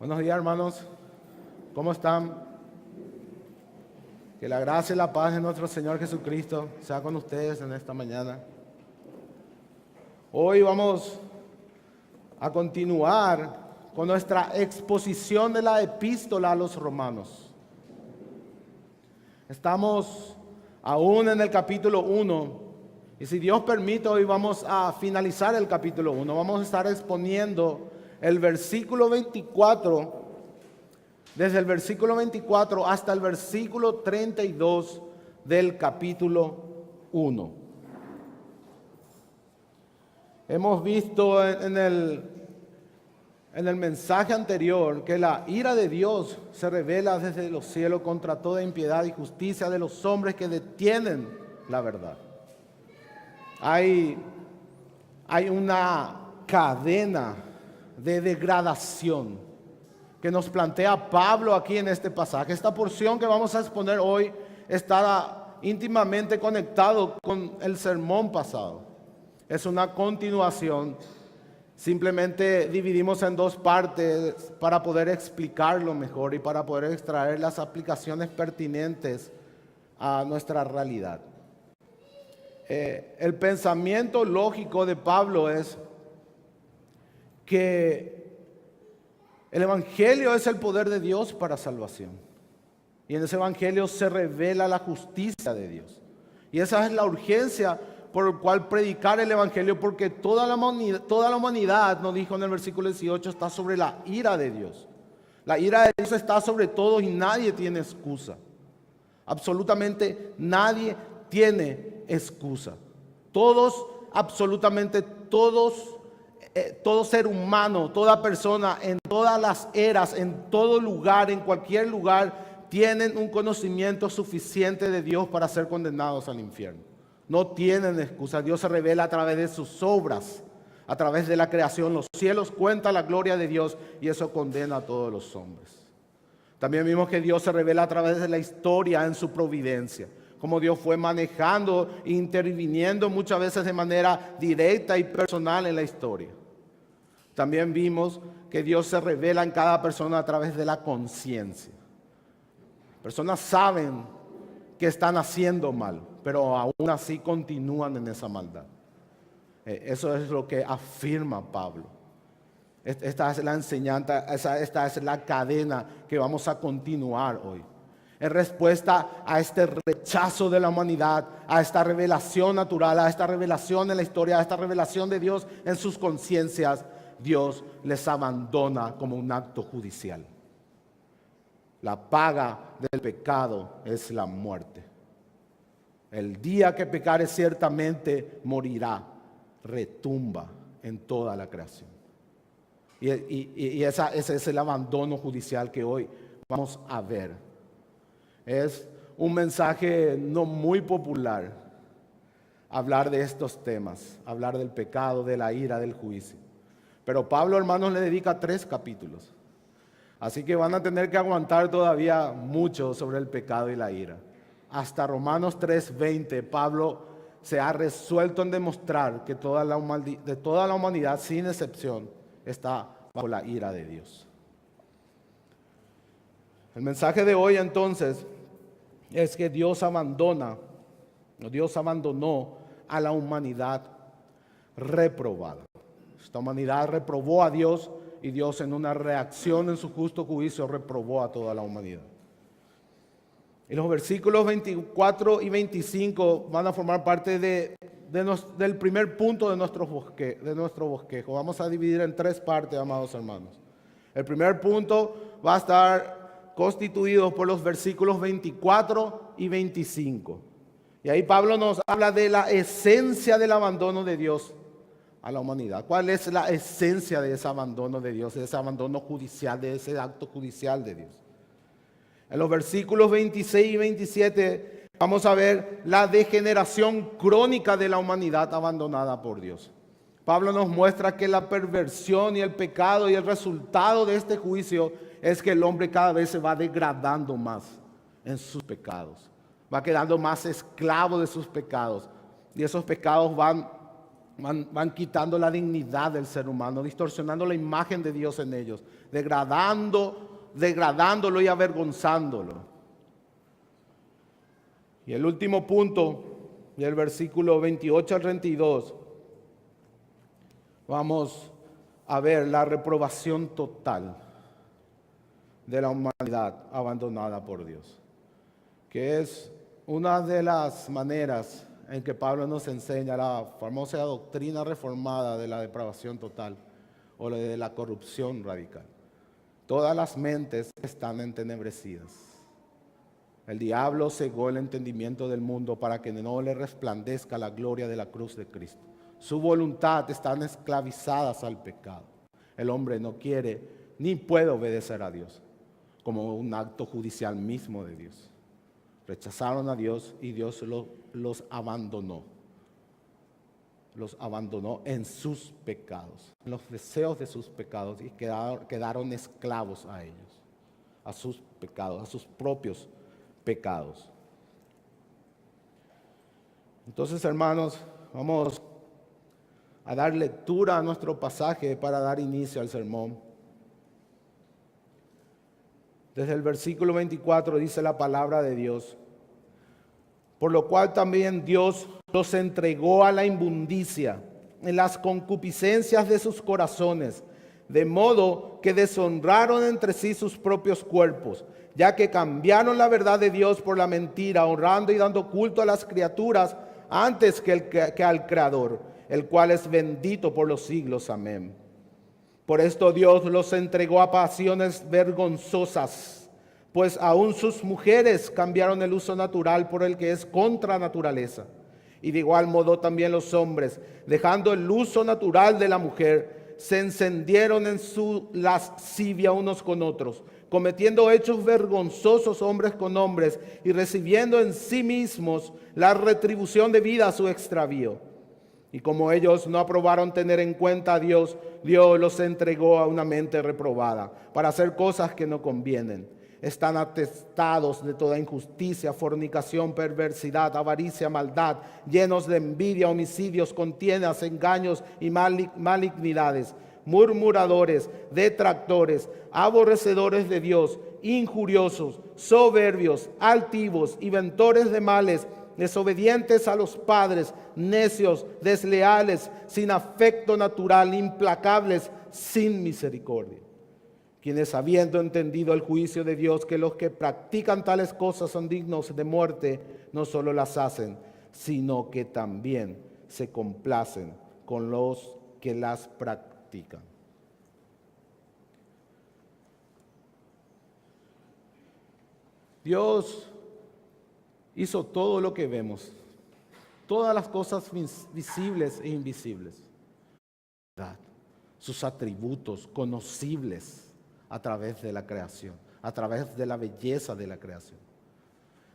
Buenos días, hermanos. ¿Cómo están? Que la gracia y la paz de nuestro Señor Jesucristo sea con ustedes en esta mañana. Hoy vamos a continuar con nuestra exposición de la epístola a los romanos. Estamos aún en el capítulo 1 y si Dios permite hoy vamos a finalizar el capítulo 1. Vamos a estar exponiendo el versículo 24, desde el versículo 24 hasta el versículo 32 del capítulo 1. Hemos visto en el mensaje anterior que la ira de Dios se revela desde los cielos contra toda impiedad y justicia de los hombres que detienen la verdad. Hay una cadena de degradación que nos plantea Pablo aquí en este pasaje. Esta porción que vamos a exponer hoy está íntimamente conectado con el sermón pasado. Es una continuación. Simplemente dividimos en dos partes para poder explicarlo mejor y para poder extraer las aplicaciones pertinentes a nuestra realidad. El pensamiento lógico de Pablo es que el Evangelio es el poder de Dios para salvación. Y en ese Evangelio se revela la justicia de Dios. Y esa es la urgencia por la cual predicar el Evangelio, porque toda la humanidad, nos dijo en el versículo 18, está sobre la ira de Dios. La ira de Dios está sobre todos y nadie tiene excusa. Absolutamente nadie tiene excusa. Todos, absolutamente todos, todo ser humano, toda persona, en todas las eras, en todo lugar, en cualquier lugar, tienen un conocimiento suficiente de Dios para ser condenados al infierno. No tienen excusa. Dios se revela a través de sus obras, a través de la creación. Los cielos cuentan la gloria de Dios y eso condena a todos los hombres. También vimos que Dios se revela a través de la historia en su providencia. Como Dios fue manejando e interviniendo muchas veces de manera directa y personal en la historia. También vimos que Dios se revela en cada persona a través de la conciencia. Personas saben que están haciendo mal, pero aún así continúan en esa maldad. Eso es lo que afirma Pablo. Esta es la enseñanza, esta es la cadena que vamos a continuar hoy. En respuesta a este rechazo de la humanidad, a esta revelación natural, a esta revelación en la historia, a esta revelación de Dios en sus conciencias, Dios les abandona como un acto judicial. La paga del pecado es la muerte. El día que pecare ciertamente morirá, retumba en toda la creación. Y ese es el abandono judicial que hoy vamos a ver. Es un mensaje no muy popular hablar de estos temas, hablar del pecado, de la ira, del juicio. Pero Pablo, hermanos, le dedica 3 capítulos. Así que van a tener que aguantar todavía mucho sobre el pecado y la ira. Hasta Romanos 3:20, Pablo se ha resuelto en demostrar que toda la humanidad, sin excepción, está bajo la ira de Dios. El mensaje de hoy, entonces, es que Dios abandonó a la humanidad reprobada. Esta humanidad reprobó a Dios y Dios, en una reacción en su justo juicio, reprobó a toda la humanidad. Y los versículos 24 y 25 van a formar parte del primer punto de nuestro bosquejo. Vamos a dividir en 3 partes, amados hermanos. El primer punto va a estar constituido por los versículos 24 y 25. Y ahí Pablo nos habla de la esencia del abandono de Dios a la humanidad. ¿Cuál es la esencia de ese abandono de Dios, de ese abandono judicial, de ese acto judicial de Dios? En los versículos 26 y 27 vamos a ver la degeneración crónica de la humanidad abandonada por Dios. Pablo nos muestra que la perversión y el pecado y el resultado de este juicio es que el hombre cada vez se va degradando más en sus pecados. Va quedando más esclavo de sus pecados. Y esos pecados van van quitando la dignidad del ser humano, distorsionando la imagen de Dios en ellos, degradándolo y avergonzándolo. Y el último punto, del versículo 28 al 32, vamos a ver la reprobación total de la humanidad abandonada por Dios, que es una de las maneras en que Pablo nos enseña la famosa doctrina reformada de la depravación total o de la corrupción radical. Todas las mentes están entenebrecidas. El diablo cegó el entendimiento del mundo para que no le resplandezca la gloria de la cruz de Cristo. Su voluntad están esclavizadas al pecado. El hombre no quiere ni puede obedecer a Dios, como un acto judicial mismo de Dios. Rechazaron a Dios y Dios los abandonó. Los abandonó en sus pecados, en los deseos de sus pecados, y quedaron esclavos a ellos, a sus pecados, a sus propios pecados. Entonces, hermanos, vamos a dar lectura a nuestro pasaje para dar inicio al sermón. Desde el versículo 24 dice la palabra de Dios: por lo cual también Dios los entregó a la inmundicia en las concupiscencias de sus corazones, de modo que deshonraron entre sí sus propios cuerpos, ya que cambiaron la verdad de Dios por la mentira, honrando y dando culto a las criaturas antes que al Creador, el cual es bendito por los siglos. Amén. Por esto Dios los entregó a pasiones vergonzosas, pues aún sus mujeres cambiaron el uso natural por el que es contra naturaleza. Y de igual modo también los hombres, dejando el uso natural de la mujer, se encendieron en su lascivia unos con otros, cometiendo hechos vergonzosos hombres con hombres y recibiendo en sí mismos la retribución debida a su extravío. Y como ellos no aprobaron tener en cuenta a Dios, Dios los entregó a una mente reprobada para hacer cosas que no convienen. Están atestados de toda injusticia, fornicación, perversidad, avaricia, maldad, llenos de envidia, homicidios, contiendas, engaños y malignidades, murmuradores, detractores, aborrecedores de Dios, injuriosos, soberbios, altivos, inventores de males, desobedientes a los padres, necios, desleales, sin afecto natural, implacables, sin misericordia. Quienes, habiendo entendido el juicio de Dios, que los que practican tales cosas son dignos de muerte, no solo las hacen, sino que también se complacen con los que las practican. Dios hizo todo lo que vemos, todas las cosas visibles e invisibles, sus atributos conocibles a través de la creación, a través de la belleza de la creación.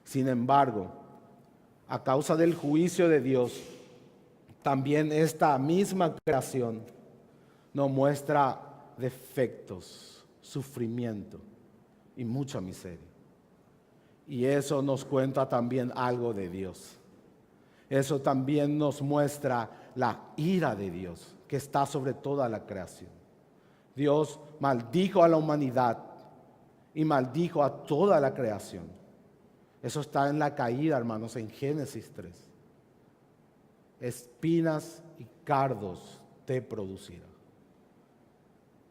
Sin embargo, a causa del juicio de Dios, también esta misma creación nos muestra defectos, sufrimiento y mucha miseria. Y eso nos cuenta también algo de Dios. Eso también nos muestra la ira de Dios que está sobre toda la creación. Dios maldijo a la humanidad y maldijo a toda la creación. Eso está en la caída, hermanos, en Génesis 3. Espinas y cardos te producirá.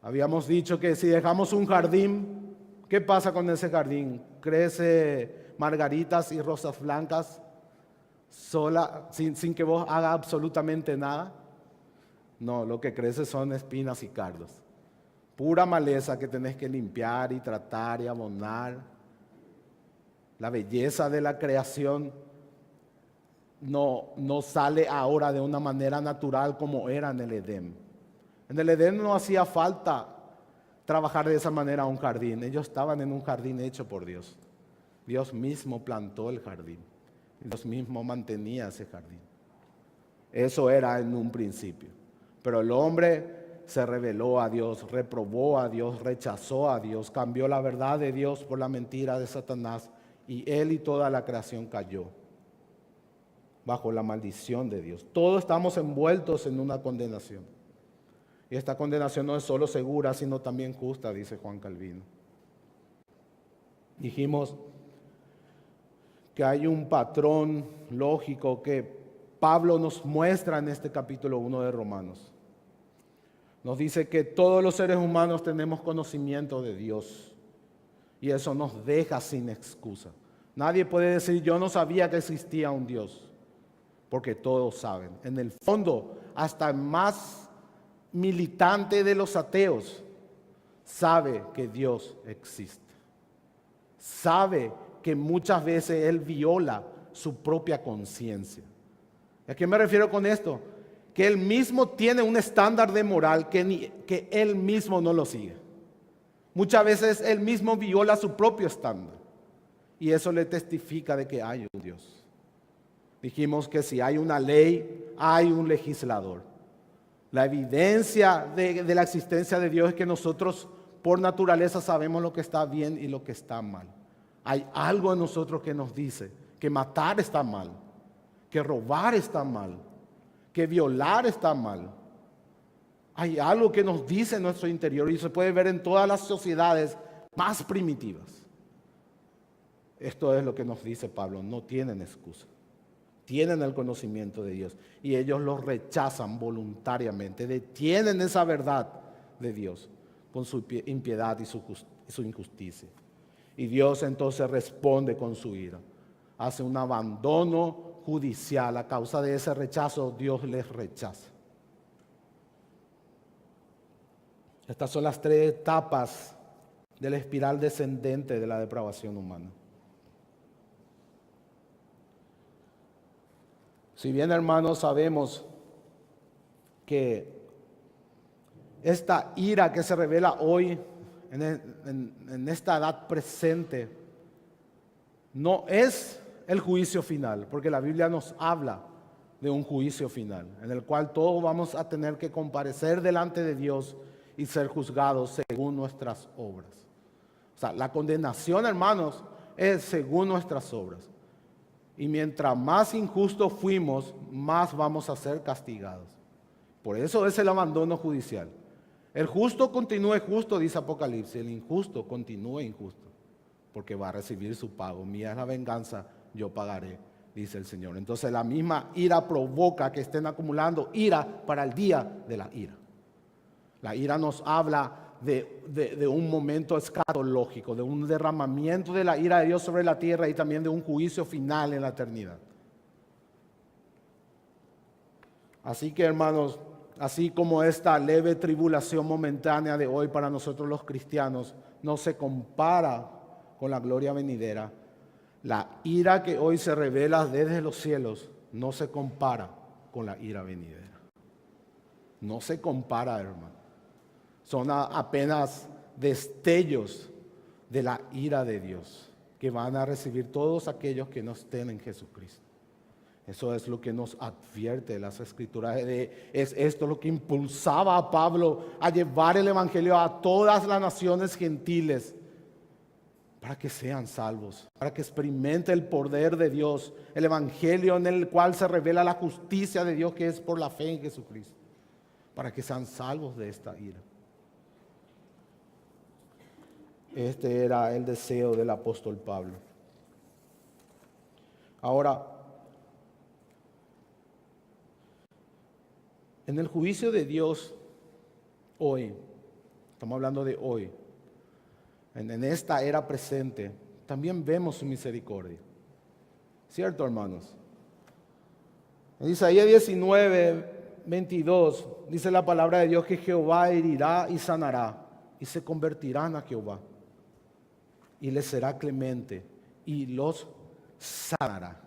Habíamos dicho que si dejamos un jardín, ¿qué pasa con ese jardín? Crece margaritas y rosas blancas sola, sin que vos hagas absolutamente nada. No, lo que crece son espinas y cardos. Pura maleza que tenés que limpiar y tratar y abonar. La belleza de la creación no sale ahora de una manera natural como era en el Edén. En el Edén no hacía falta trabajar de esa manera un jardín. Ellos estaban en un jardín hecho por Dios. Dios mismo plantó el jardín. Dios mismo mantenía ese jardín. Eso era en un principio. Pero el hombre se rebeló a Dios, reprobó a Dios, rechazó a Dios, cambió la verdad de Dios por la mentira de Satanás, y él y toda la creación cayó. bajo la maldición de Dios. Todos estamos envueltos en una condenación. Y esta condenación no es solo segura, sino también justa, dice Juan Calvino. Dijimos que hay un patrón lógico que Pablo nos muestra en este capítulo 1 de Romanos. Nos dice que todos los seres humanos tenemos conocimiento de Dios. Y eso nos deja sin excusa. Nadie puede decir, yo no sabía que existía un Dios. Porque todos saben. En el fondo, hasta el más militante de los ateos sabe que Dios existe. Sabe que muchas veces Él viola su propia conciencia. ¿A qué me refiero con esto? Que Él mismo tiene un estándar de moral que Él mismo no lo sigue. Muchas veces Él mismo viola su propio estándar. Y eso le testifica de que hay un Dios. Dijimos que si hay una ley, hay un legislador. La evidencia de la existencia de Dios es que nosotros por naturaleza sabemos lo que está bien y lo que está mal. Hay algo en nosotros que nos dice que matar está mal, que robar está mal, que violar está mal. Hay algo que nos dice en nuestro interior y se puede ver en todas las sociedades más primitivas. Esto es lo que nos dice Pablo, no tienen excusa. Tienen el conocimiento de Dios y ellos lo rechazan voluntariamente, detienen esa verdad de Dios con su impiedad y su injusticia. Y Dios entonces responde con su ira, hace un abandono judicial. A causa de ese rechazo, Dios les rechaza. Estas son las tres etapas de la espiral descendente de la depravación humana. Si bien, hermanos, sabemos que esta ira que se revela hoy en esta edad presente no es el juicio final, porque la Biblia nos habla de un juicio final, en el cual todos vamos a tener que comparecer delante de Dios y ser juzgados según nuestras obras. O sea, la condenación, hermanos, es según nuestras obras. Y mientras más injustos fuimos, más vamos a ser castigados. Por eso es el abandono judicial. El justo continúe justo, dice Apocalipsis. El injusto continúe injusto, porque va a recibir su pago. Mía es la venganza, yo pagaré, dice el Señor. Entonces la misma ira provoca que estén acumulando ira para el día de la ira. La ira nos habla de un momento escatológico, de un derramamiento de la ira de Dios sobre la tierra y también de un juicio final en la eternidad. Así que, hermanos, así como esta leve tribulación momentánea de hoy para nosotros los cristianos no se compara con la gloria venidera, la ira que hoy se revela desde los cielos no se compara con la ira venidera. No se compara, hermano. Son apenas destellos de la ira de Dios que van a recibir todos aquellos que no estén en Jesucristo. Eso es lo que nos advierte las Escrituras. Es esto lo que impulsaba a Pablo a llevar el Evangelio a todas las naciones gentiles para que sean salvos, para que experimenten el poder de Dios, el Evangelio en el cual se revela la justicia de Dios que es por la fe en Jesucristo, para que sean salvos de esta ira. Este era el deseo del apóstol Pablo. Ahora, en el juicio de Dios hoy, estamos hablando de hoy, en esta era presente, también vemos su misericordia. ¿Cierto, hermanos? En Isaías 19:22 dice la palabra de Dios que Jehová herirá y sanará y se convertirán a Jehová. Y les será clemente y los sanará.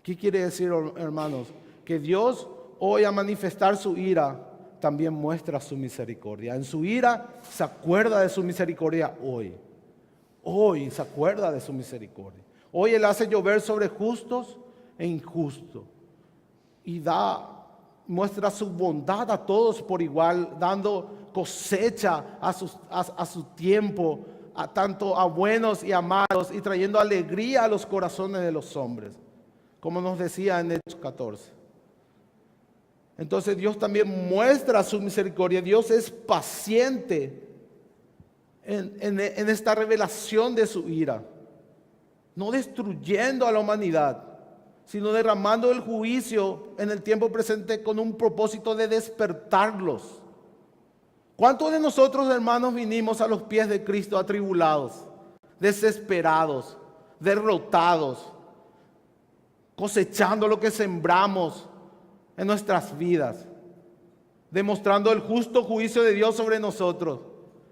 ¿Qué quiere decir, hermanos? Que Dios hoy a manifestar su ira también muestra su misericordia. En su ira se acuerda de su misericordia hoy. Hoy se acuerda de su misericordia. Hoy Él hace llover sobre justos e injustos. Y muestra su bondad a todos por igual, dando cosecha a su tiempo, tanto a buenos y a malos, y trayendo alegría a los corazones de los hombres. como nos decía en Hechos 14. Entonces Dios también muestra su misericordia. Dios es paciente en esta revelación de su ira, no destruyendo a la humanidad, sino derramando el juicio en el tiempo presente con un propósito de despertarlos. ¿Cuántos de nosotros, hermanos, vinimos a los pies de Cristo atribulados, desesperados, derrotados, cosechando lo que sembramos en nuestras vidas, demostrando el justo juicio de Dios sobre nosotros,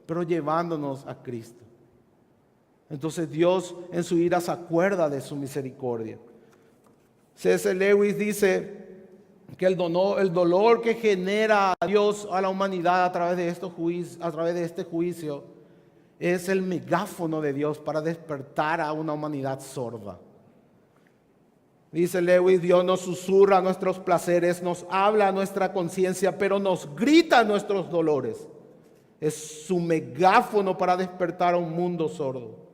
pero llevándonos a Cristo? Entonces Dios en su ira se acuerda de su misericordia. C.S. Lewis dice que el dolor que genera a Dios a la humanidad a través de este juicio es el megáfono de Dios para despertar a una humanidad sorda. Dice Lewis, Dios nos susurra nuestros placeres, nos habla a nuestra conciencia, pero nos grita nuestros dolores. Es su megáfono para despertar a un mundo sordo.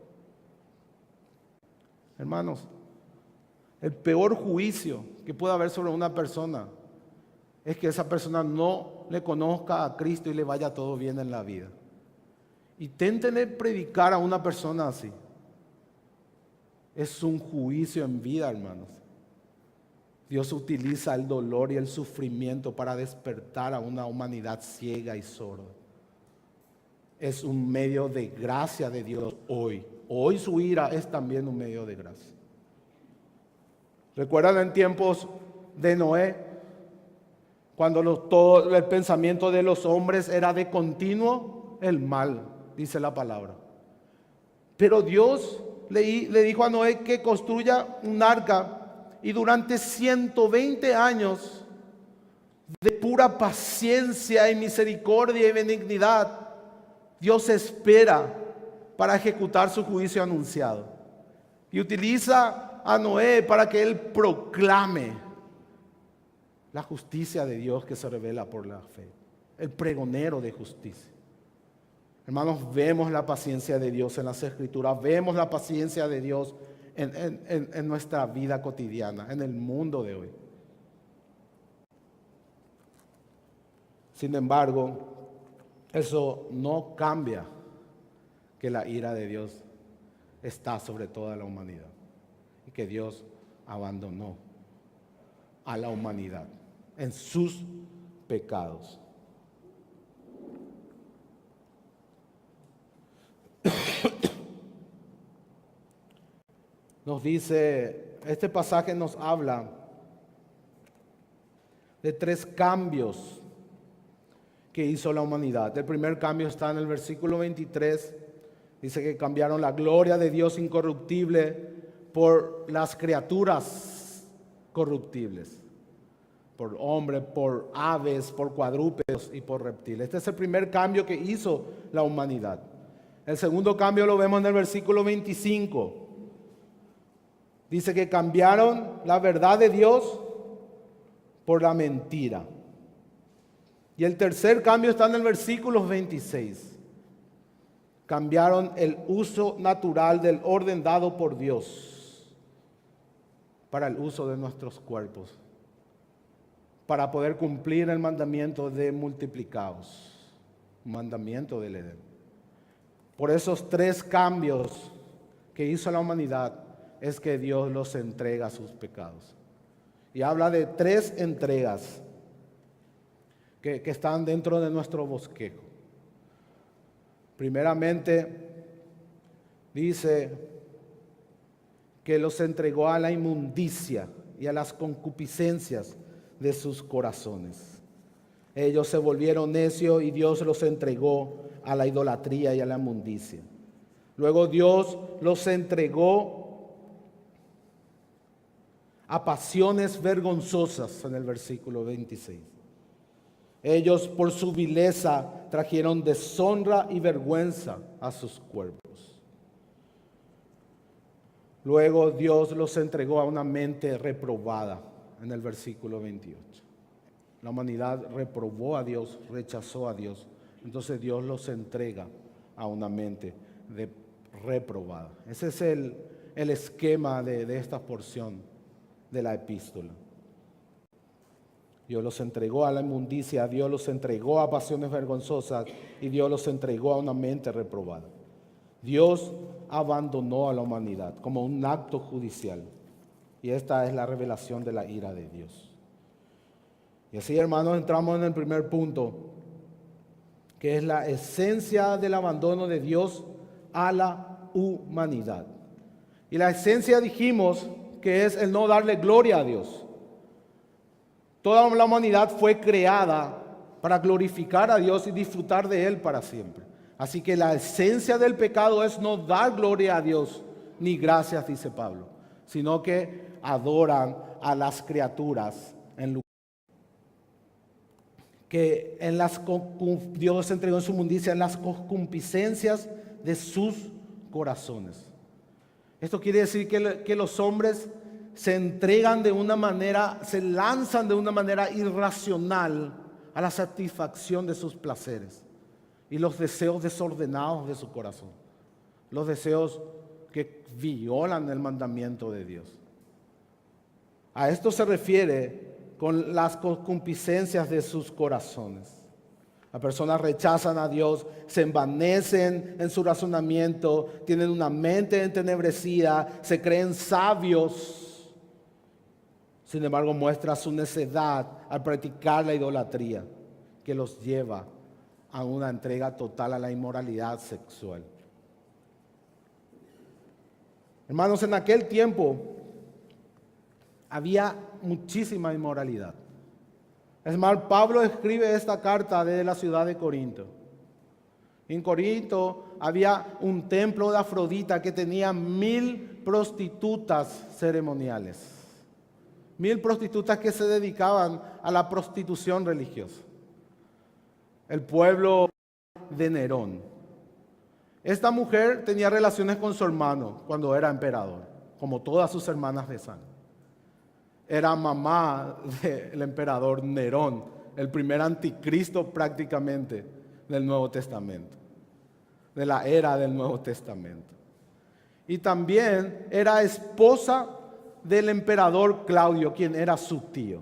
Hermanos, el peor juicio que puede haber sobre una persona es que esa persona no le conozca a Cristo y le vaya todo bien en la vida. Inténtenle predicar a una persona así. Es un juicio en vida, hermanos. Dios utiliza el dolor y el sufrimiento para despertar a una humanidad ciega y sorda. Es un medio de gracia de Dios hoy. Hoy su ira es también un medio de gracia. ¿Recuerdan en tiempos de Noé? Cuando todo el pensamiento de los hombres era de continuo el mal, dice la palabra. Pero Dios le dijo a Noé que construya un arca. Y durante 120 años de pura paciencia y misericordia y benignidad, Dios espera para ejecutar su juicio anunciado. Y utiliza a Noé para que él proclame la justicia de Dios que se revela por la fe. El pregonero de justicia. Hermanos, vemos la paciencia de Dios en las Escrituras, vemos la paciencia de Dios en nuestra vida cotidiana, en el mundo de hoy. Sin embargo, eso no cambia que la ira de Dios está sobre toda la humanidad y que Dios abandonó a la humanidad en sus pecados. Nos dice, este pasaje nos habla de 3 cambios que hizo la humanidad. El primer cambio está en el versículo 23. Dice que cambiaron la gloria de Dios incorruptible por las criaturas corruptibles. Por hombres, por aves, por cuadrúpedos y por reptiles. Este es el primer cambio que hizo la humanidad. El segundo cambio lo vemos en el versículo 25. Dice que cambiaron la verdad de Dios por la mentira. Y el tercer cambio está en el versículo 26. Cambiaron el uso natural del orden dado por Dios para el uso de nuestros cuerpos, para poder cumplir el mandamiento de multiplicaos, mandamiento del Edén. Por esos 3 cambios que hizo la humanidad, es que Dios los entrega a sus pecados. Y habla de 3 entregas que están dentro de nuestro bosquejo. Primeramente, dice que los entregó a la inmundicia y a las concupiscencias de sus corazones. Ellos se volvieron necios y Dios los entregó a la idolatría y a la inmundicia. Luego Dios los entregó a pasiones vergonzosas en el versículo 26. Ellos por su vileza trajeron deshonra y vergüenza a sus cuerpos. Luego Dios los entregó a una mente reprobada en el versículo 28. La humanidad reprobó a Dios, rechazó a Dios. Entonces Dios los entrega a una mente reprobada. Ese es el esquema de esta porción de la epístola. Dios los entregó a la inmundicia, Dios los entregó a pasiones vergonzosas y Dios los entregó a una mente reprobada. Dios abandonó a la humanidad como un acto judicial. Y esta es la revelación de la ira de Dios. Y así, hermanos, entramos en el primer punto, que es la esencia del abandono de Dios a la humanidad. Y la esencia dijimos que es el no darle gloria a Dios. Toda la humanidad fue creada para glorificar a Dios y disfrutar de Él para siempre. Así que la esencia del pecado es no dar gloria a Dios, ni gracias, dice Pablo, sino que adoran a las criaturas en lugar que Dios entregó en su mundicia en las concupiscencias de sus corazones. Esto quiere decir que los hombres se entregan de una manera, se lanzan de una manera irracional a la satisfacción de sus placeres y los deseos desordenados de su corazón, los deseos que violan el mandamiento de Dios. A esto se refiere con las concupiscencias de sus corazones. Las personas rechazan a Dios, se envanecen en su razonamiento, tienen una mente entenebrecida, se creen sabios. Sin embargo, muestra su necedad al practicar la idolatría, que los lleva a una entrega total a la inmoralidad sexual. Hermanos, en aquel tiempo había muchísima inmoralidad. Es más, Pablo escribe esta carta desde la ciudad de Corinto. En Corinto había un templo de Afrodita que tenía 1000 prostitutas ceremoniales. 1000 prostitutas que se dedicaban a la prostitución religiosa. El pueblo de Nerón. Esta mujer tenía relaciones con su hermano cuando era emperador, como todas sus hermanas de sangre. Era mamá del emperador Nerón, el primer anticristo prácticamente del Nuevo Testamento, de la era del Nuevo Testamento. Y también era esposa del emperador Claudio, quien era su tío.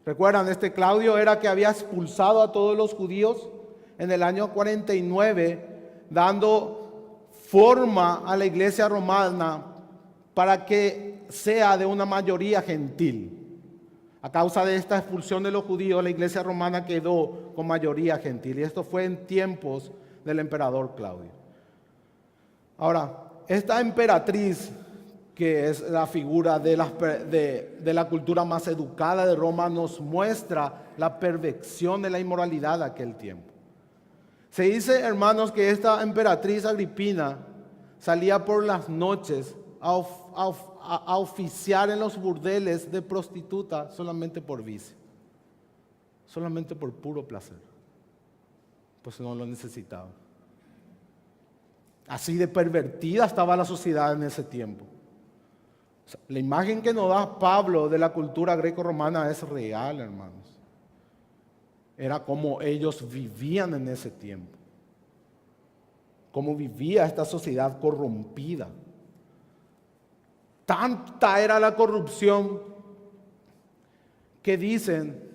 ¿Recuerdan? Este Claudio era que había expulsado a todos los judíos en el año 49, dando forma a la iglesia romana para que sea de una mayoría gentil. A causa de esta expulsión de los judíos, la iglesia romana quedó con mayoría gentil. Y esto fue en tiempos del emperador Claudio. Ahora, esta emperatriz, que es la figura de la cultura más educada de Roma, nos muestra la perversión de la inmoralidad de aquel tiempo. Se dice, hermanos, que esta emperatriz Agripina salía por las noches a oficiar en los burdeles de prostituta solamente por vicio, solamente por puro placer, pues no lo necesitaba. Así de pervertida estaba la sociedad en ese tiempo. O sea, la imagen que nos da Pablo de la cultura greco-romana es real, hermanos. Era como ellos vivían en ese tiempo, cómo vivía esta sociedad corrompida. Tanta era la corrupción que dicen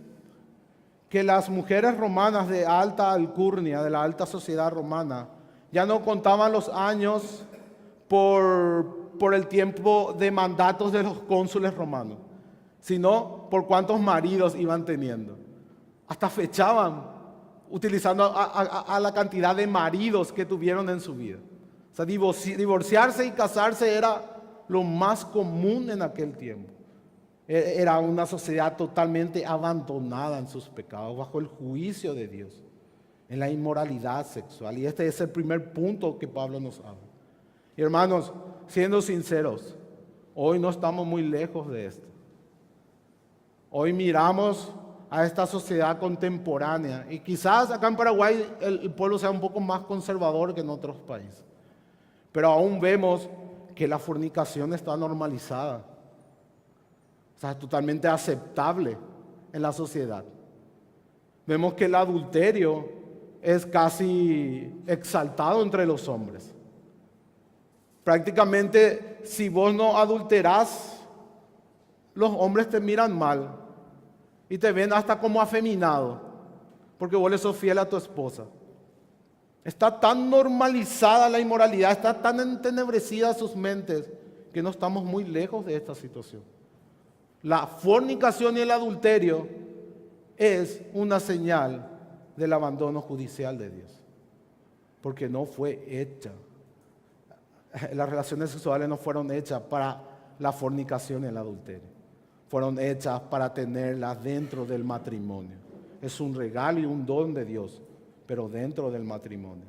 que las mujeres romanas de alta alcurnia, de la alta sociedad romana, ya no contaban los años por el tiempo de mandatos de los cónsules romanos, sino por cuántos maridos iban teniendo. Hasta fechaban utilizando a la cantidad de maridos que tuvieron en su vida. O sea, divorciarse y casarse era lo más común en aquel tiempo. Era una sociedad totalmente abandonada en sus pecados, bajo el juicio de Dios, en la inmoralidad sexual. Y este es el primer punto que Pablo nos habla. Y hermanos, siendo sinceros, hoy no estamos muy lejos de esto. Hoy miramos a esta sociedad contemporánea y quizás acá en Paraguay el pueblo sea un poco más conservador que en otros países, pero aún vemos que la fornicación está normalizada, o sea, es totalmente aceptable en la sociedad. Vemos que el adulterio es casi exaltado entre los hombres. Prácticamente, si vos no adulterás, los hombres te miran mal y te ven hasta como afeminado, porque vos le sos fiel a tu esposa. Está tan normalizada la inmoralidad, está tan entenebrecida sus mentes, que no estamos muy lejos de esta situación. La fornicación y el adulterio es una señal del abandono judicial de Dios, porque no fue hecha. Las relaciones sexuales no fueron hechas para la fornicación y el adulterio, fueron hechas para tenerlas dentro del matrimonio. Es un regalo y un don de Dios, pero dentro del matrimonio.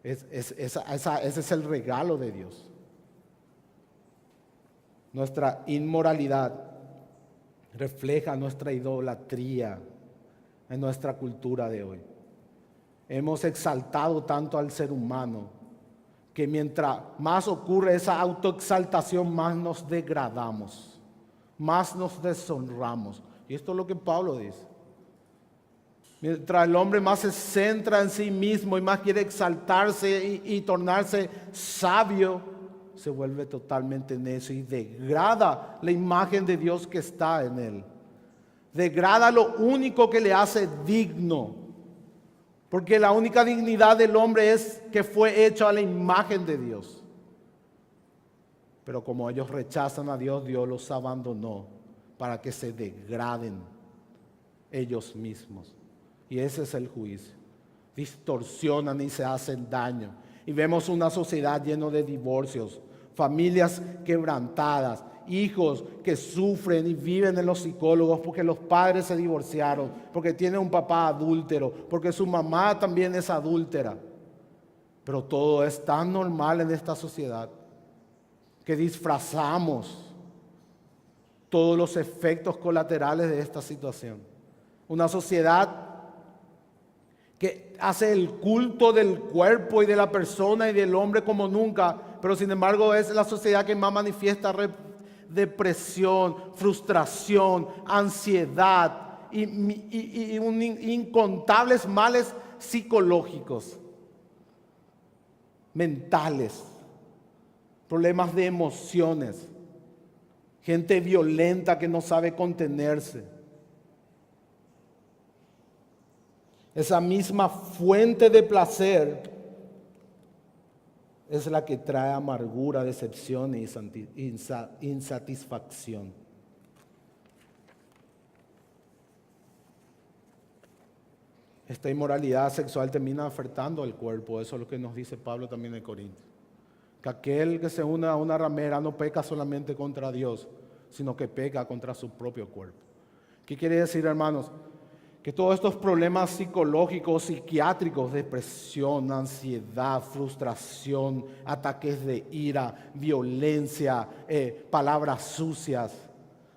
Ese es el regalo de Dios. Nuestra inmoralidad refleja nuestra idolatría en nuestra cultura de hoy. Hemos exaltado tanto al ser humano que mientras más ocurre esa autoexaltación, más nos degradamos, más nos deshonramos. Y esto es lo que Pablo dice. Mientras el hombre más se centra en sí mismo y más quiere exaltarse y tornarse sabio, se vuelve totalmente necio y degrada la imagen de Dios que está en él. Degrada lo único que le hace digno. Porque la única dignidad del hombre es que fue hecho a la imagen de Dios. Pero como ellos rechazan a Dios, Dios los abandonó para que se degraden ellos mismos. Y ese es el juicio. Distorsionan y se hacen daño. Y vemos una sociedad llena de divorcios, familias quebrantadas, hijos que sufren y viven en los psicólogos porque los padres se divorciaron, porque tienen un papá adúltero, porque su mamá también es adúltera. Pero todo es tan normal en esta sociedad que disfrazamos todos los efectos colaterales de esta situación. Una sociedad que hace el culto del cuerpo y de la persona y del hombre como nunca, pero sin embargo es la sociedad que más manifiesta depresión, frustración, ansiedad y incontables males psicológicos, mentales, problemas de emociones, gente violenta que no sabe contenerse. Esa misma fuente de placer es la que trae amargura, decepción e insatisfacción. Esta inmoralidad sexual termina afectando al cuerpo. Eso es lo que nos dice Pablo también en Corintios. Que aquel que se une a una ramera no peca solamente contra Dios, sino que peca contra su propio cuerpo. ¿Qué quiere decir, hermanos? Que todos estos problemas psicológicos, psiquiátricos, depresión, ansiedad, frustración, ataques de ira, violencia, palabras sucias,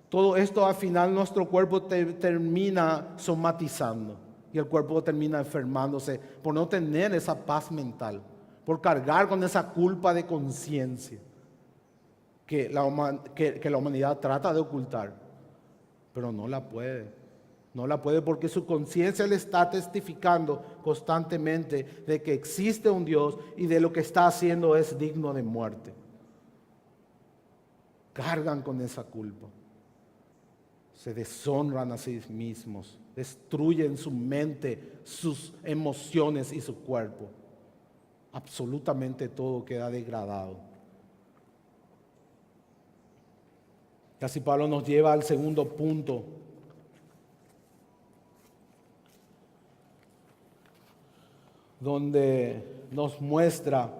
todo esto al final nuestro cuerpo termina somatizando y el cuerpo termina enfermándose por no tener esa paz mental, por cargar con esa culpa de conciencia que la humanidad trata de ocultar, pero no la puede. No la puede porque su conciencia le está testificando constantemente de que existe un Dios y de lo que está haciendo es digno de muerte. Cargan con esa culpa. Se deshonran a sí mismos. Destruyen su mente, sus emociones y su cuerpo. Absolutamente todo queda degradado. Y así Pablo nos lleva al segundo punto, donde nos muestra,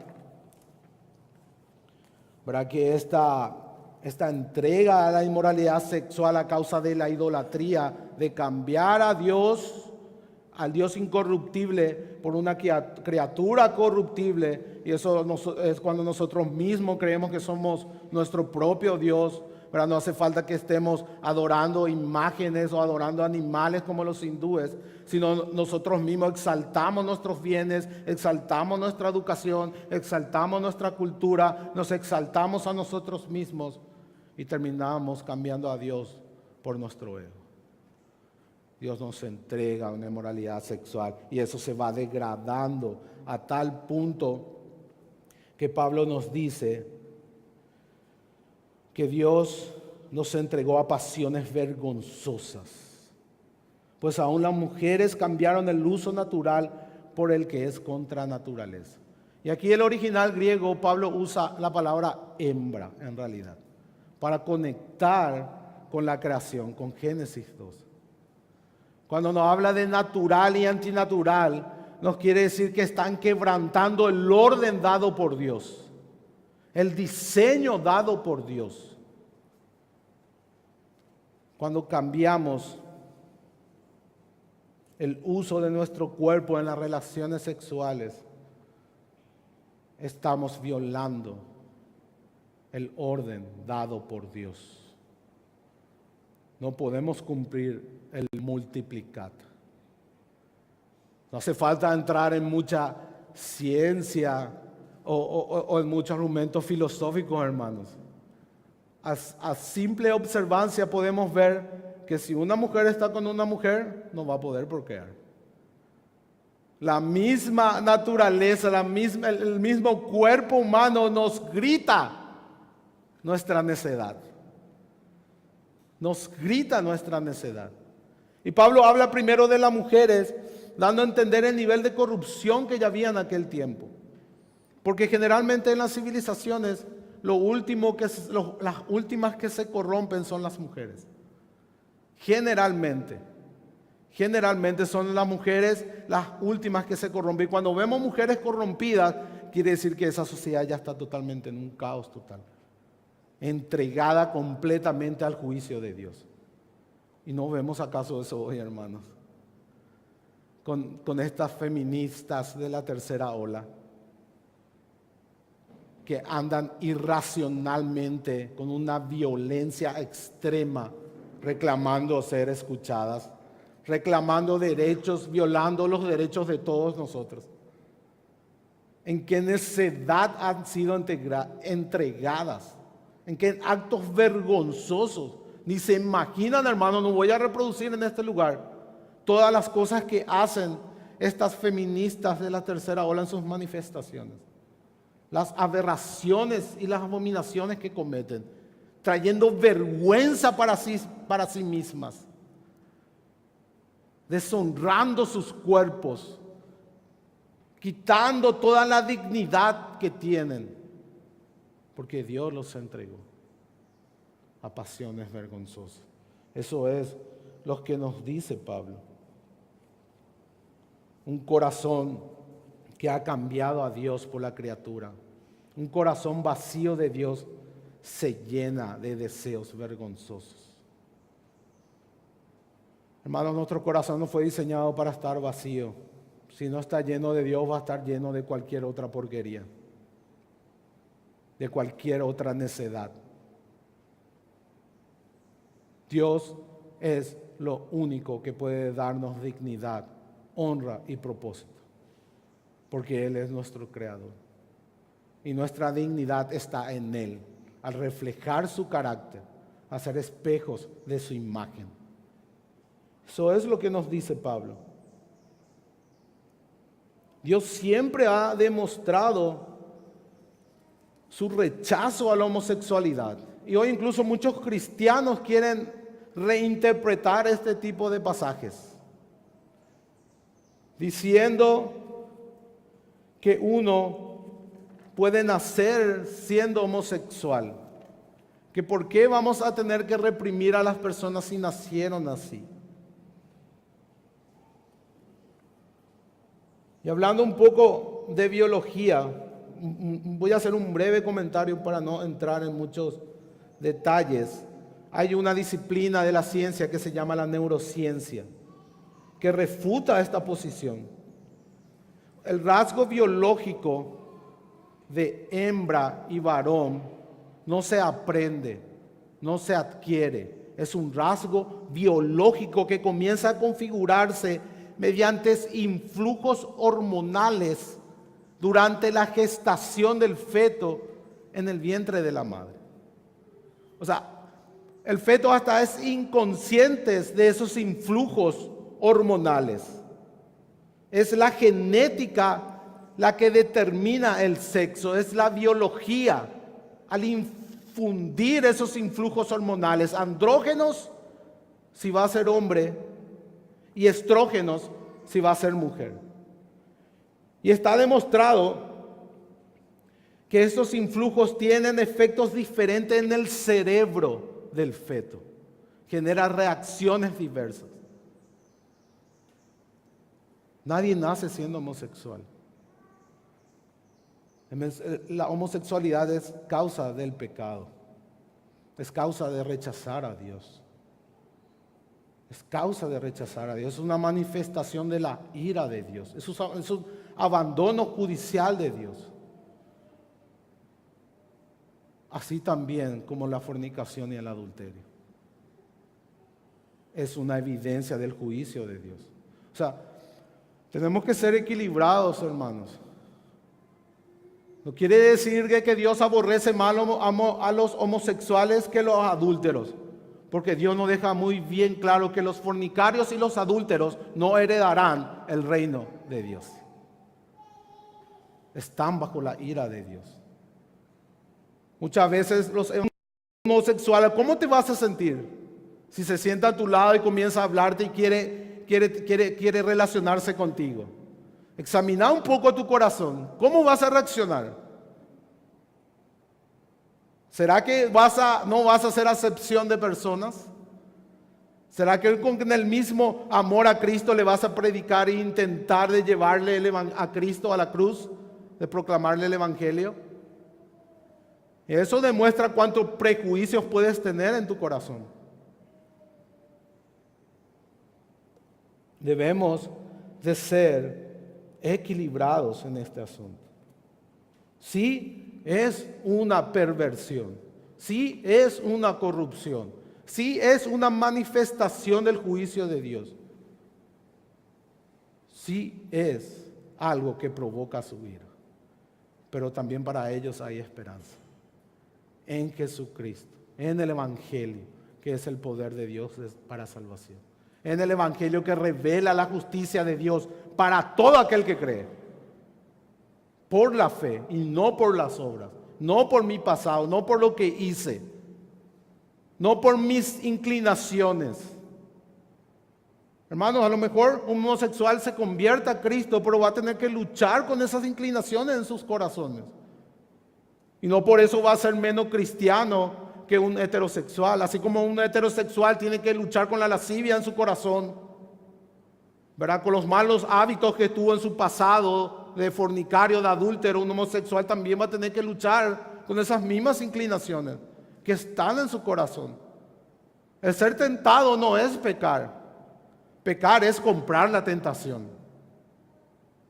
¿verdad?, que esta entrega a la inmoralidad sexual a causa de la idolatría, de cambiar a Dios, al Dios incorruptible, por una criatura corruptible, y eso es cuando nosotros mismos creemos que somos nuestro propio Dios. ¿Verdad? No hace falta que estemos adorando imágenes o adorando animales como los hindúes, sino nosotros mismos exaltamos nuestros bienes, exaltamos nuestra educación, exaltamos nuestra cultura, nos exaltamos a nosotros mismos y terminamos cambiando a Dios por nuestro ego. Dios nos entrega una inmoralidad sexual y eso se va degradando a tal punto que Pablo nos dice que Dios nos entregó a pasiones vergonzosas, pues aún las mujeres cambiaron el uso natural por el que es contra naturaleza. Y aquí el original griego, Pablo usa la palabra hembra en realidad, para conectar con la creación, con Génesis 2. Cuando nos habla de natural y antinatural, nos quiere decir que están quebrantando el orden dado por Dios, el diseño dado por Dios. Cuando cambiamos el uso de nuestro cuerpo en las relaciones sexuales, estamos violando el orden dado por Dios. No podemos cumplir el multiplicat. No hace falta entrar en mucha ciencia o en muchos argumentos filosóficos, hermanos. A simple observancia podemos ver que si una mujer está con una mujer, no va a poder procrear. La misma naturaleza, el mismo cuerpo humano nos grita nuestra necedad. Nos grita nuestra necedad. Y Pablo habla primero de las mujeres, dando a entender el nivel de corrupción que ya había en aquel tiempo. Porque generalmente en las civilizaciones, las últimas que se corrompen son las mujeres. Generalmente son las mujeres las últimas que se corrompen. Y cuando vemos mujeres corrompidas, quiere decir que esa sociedad ya está totalmente en un caos total, entregada completamente al juicio de Dios. ¿Y no vemos acaso eso hoy, hermanos? Con estas feministas de la tercera ola, que andan irracionalmente con una violencia extrema, reclamando ser escuchadas, reclamando derechos, violando los derechos de todos nosotros. ¿En qué necedad han sido entregadas? ¿En qué actos vergonzosos? Ni se imaginan, hermano, no voy a reproducir en este lugar todas las cosas que hacen estas feministas de la tercera ola en sus manifestaciones. Las aberraciones y las abominaciones que cometen, trayendo vergüenza para sí mismas, deshonrando sus cuerpos, quitando toda la dignidad que tienen, porque Dios los entregó a pasiones vergonzosas. Eso es lo que nos dice Pablo. Un corazón que ha cambiado a Dios por la criatura, un corazón vacío de Dios, se llena de deseos vergonzosos. Hermanos, nuestro corazón no fue diseñado para estar vacío. Si no está lleno de Dios, va a estar lleno de cualquier otra porquería, de cualquier otra necedad. Dios es lo único que puede darnos dignidad, honra y propósito, porque Él es nuestro creador. Y nuestra dignidad está en Él, al reflejar su carácter, a ser espejos de su imagen. Eso es lo que nos dice Pablo. Dios siempre ha demostrado su rechazo a la homosexualidad. Y hoy incluso muchos cristianos quieren reinterpretar este tipo de pasajes, diciendo que uno puede nacer siendo homosexual, que por qué vamos a tener que reprimir a las personas si nacieron así. Y hablando un poco de biología, voy a hacer un breve comentario para no entrar en muchos detalles. Hay una disciplina de la ciencia que se llama la neurociencia, que refuta esta posición. El rasgo biológico de hembra y varón no se aprende, no se adquiere. Es un rasgo biológico que comienza a configurarse mediante influjos hormonales durante la gestación del feto en el vientre de la madre. O sea, el feto hasta es inconsciente de esos influjos hormonales. Es la genética la que determina el sexo, es la biología. Al infundir esos influjos hormonales, andrógenos si va a ser hombre y estrógenos si va a ser mujer. Y está demostrado que estos influjos tienen efectos diferentes en el cerebro del feto, genera reacciones diversas. Nadie nace siendo homosexual. La homosexualidad es causa del pecado, es causa de rechazar a Dios. Es causa de rechazar a Dios, es una manifestación de la ira de Dios, es un abandono judicial de Dios. Así también como la fornicación y el adulterio. Es una evidencia del juicio de Dios. O sea, tenemos que ser equilibrados, hermanos. No quiere decir que Dios aborrece más a los homosexuales que los adúlteros. Porque Dios nos deja muy bien claro que los fornicarios y los adúlteros no heredarán el reino de Dios. Están bajo la ira de Dios. Muchas veces los homosexuales, ¿cómo te vas a sentir? Si se sienta a tu lado y comienza a hablarte y quiere relacionarse contigo. Examina un poco tu corazón. ¿Cómo vas a reaccionar? ¿Será que no vas a hacer acepción de personas? ¿Será que con el mismo amor a Cristo le vas a predicar e intentar de llevarle a Cristo a la cruz, de proclamarle el Evangelio? Y eso demuestra cuántos prejuicios puedes tener en tu corazón. Debemos de ser equilibrados en este asunto. Sí es una perversión, sí es una corrupción, sí es una manifestación del juicio de Dios. Sí es algo que provoca su ira, pero también para ellos hay esperanza. En Jesucristo, en el Evangelio, que es el poder de Dios para salvación. En el Evangelio que revela la justicia de Dios para todo aquel que cree. Por la fe y no por las obras. No por mi pasado, no por lo que hice. No por mis inclinaciones. Hermanos, a lo mejor un homosexual se convierta a Cristo, pero va a tener que luchar con esas inclinaciones en sus corazones. Y no por eso va a ser menos cristiano que un heterosexual. Así como un heterosexual tiene que luchar con la lascivia en su corazón, ¿verdad? Con los malos hábitos que tuvo en su pasado de fornicario, de adúltero, un homosexual también va a tener que luchar con esas mismas inclinaciones que están en su corazón. El ser tentado no es pecar. Pecar es comprar la tentación,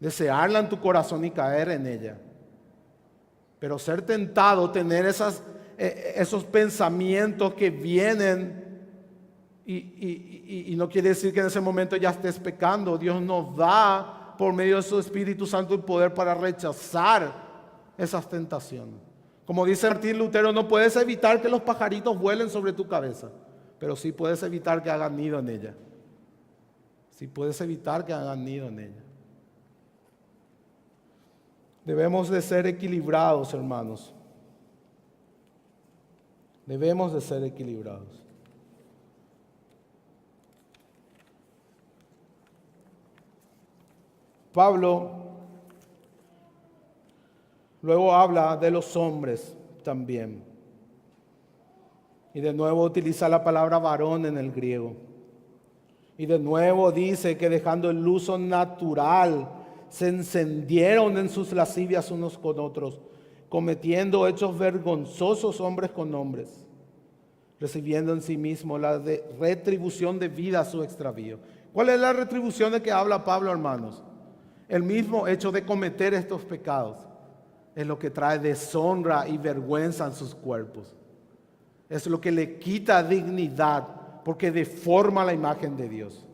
desearla en tu corazón y caer en ella. Pero ser tentado, tener esos pensamientos que vienen y no quiere decir que en ese momento ya estés pecando. Dios nos da por medio de su Espíritu Santo el poder para rechazar esas tentaciones. Como dice Martín Lutero, no puedes evitar que los pajaritos vuelen sobre tu cabeza, pero sí puedes evitar que hagan nido en ella. Sí puedes evitar que hagan nido en ella. Debemos de ser equilibrados, hermanos. Debemos de ser equilibrados. Pablo luego habla de los hombres también. Y de nuevo utiliza la palabra varón en el griego. Y de nuevo dice que dejando el uso natural, se encendieron en sus lascivias unos con otros, cometiendo hechos vergonzosos hombres con hombres, recibiendo en sí mismo la retribución debida a su extravío. ¿Cuál es la retribución de que habla Pablo, hermanos? El mismo hecho de cometer estos pecados es lo que trae deshonra y vergüenza en sus cuerpos. Es lo que le quita dignidad, porque deforma la imagen de Dios.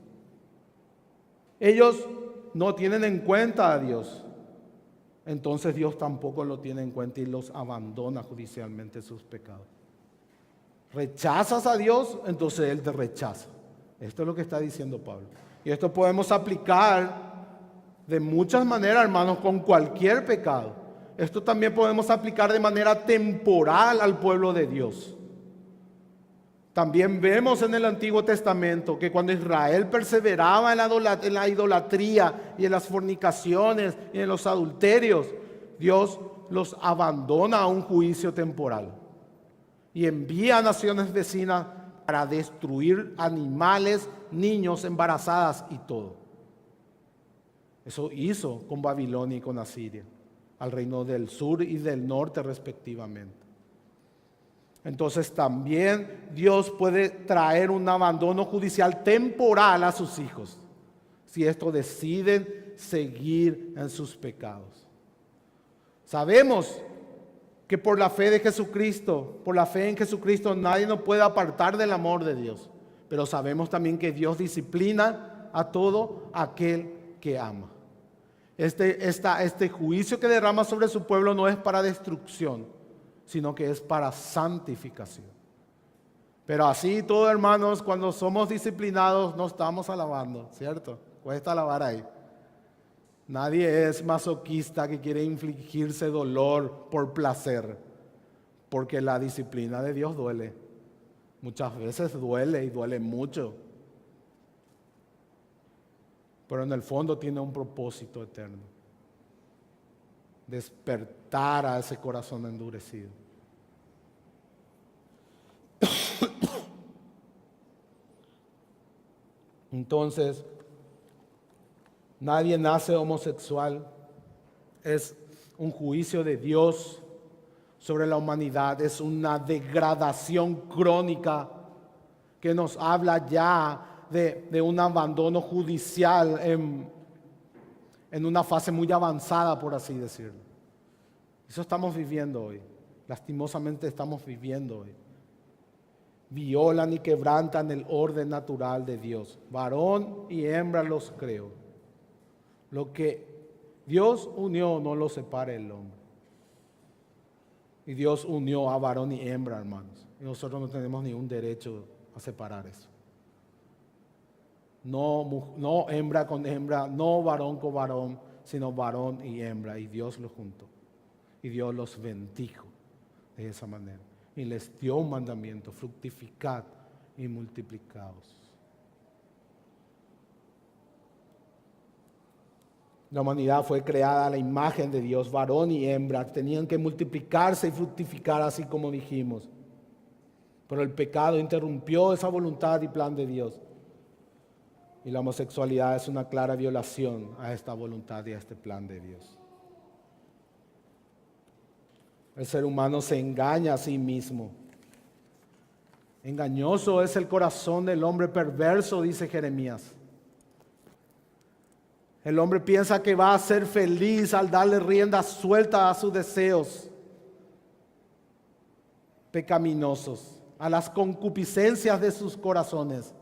Ellos no tienen en cuenta a Dios, entonces Dios tampoco lo tiene en cuenta y los abandona judicialmente sus pecados. Rechazas a Dios, entonces Él te rechaza. Esto es lo que está diciendo Pablo. Y esto podemos aplicar de muchas maneras, hermanos, con cualquier pecado. esto también podemos aplicar de manera temporal al pueblo de Dios. También vemos en el Antiguo Testamento que cuando Israel perseveraba en la idolatría y en las fornicaciones y en los adulterios, Dios los abandona a un juicio temporal y envía a naciones vecinas para destruir animales, niños, embarazadas y todo. Eso hizo con Babilonia y con Asiria, al reino del sur y del norte respectivamente. Entonces también Dios puede traer un abandono judicial temporal a sus hijos, si estos deciden seguir en sus pecados. Sabemos que por la fe de Jesucristo, por la fe en Jesucristo, nadie nos puede apartar del amor de Dios. Pero sabemos también que Dios disciplina a todo aquel que ama. Este juicio que derrama sobre su pueblo no es para destrucción, sino que es para santificación. Pero así todo, hermanos, cuando somos disciplinados no estamos alabando, ¿cierto? Cuesta alabar ahí. Nadie es masoquista que quiere infligirse dolor por placer, porque la disciplina de Dios duele. Muchas veces duele y duele mucho. Pero en el fondo tiene un propósito eterno: despertar a ese corazón endurecido. Entonces, nadie nace homosexual. Es un juicio de Dios sobre la humanidad. Es una degradación crónica que nos habla ya de un abandono judicial en una fase muy avanzada, por así decirlo. Eso estamos viviendo hoy. Lastimosamente estamos viviendo hoy. Violan y quebrantan el orden natural de Dios. Varón y hembra los creó. Lo que Dios unió no lo separa el hombre. Y Dios unió a varón y hembra, hermanos. Y nosotros no tenemos ningún derecho a separar eso. No hembra con hembra, no varón con varón, sino varón y hembra. Y Dios los juntó. Y Dios los bendijo de esa manera. Y les dio un mandamiento: fructificad y multiplicaos. La humanidad fue creada a la imagen de Dios, varón y hembra. Tenían que multiplicarse y fructificar, así como dijimos. Pero el pecado interrumpió esa voluntad y plan de Dios. Y la homosexualidad es una clara violación a esta voluntad y a este plan de Dios. El ser humano se engaña a sí mismo. Engañoso es el corazón del hombre perverso, dice Jeremías. El hombre piensa que va a ser feliz al darle rienda suelta a sus deseos pecaminosos, a las concupiscencias de sus corazones,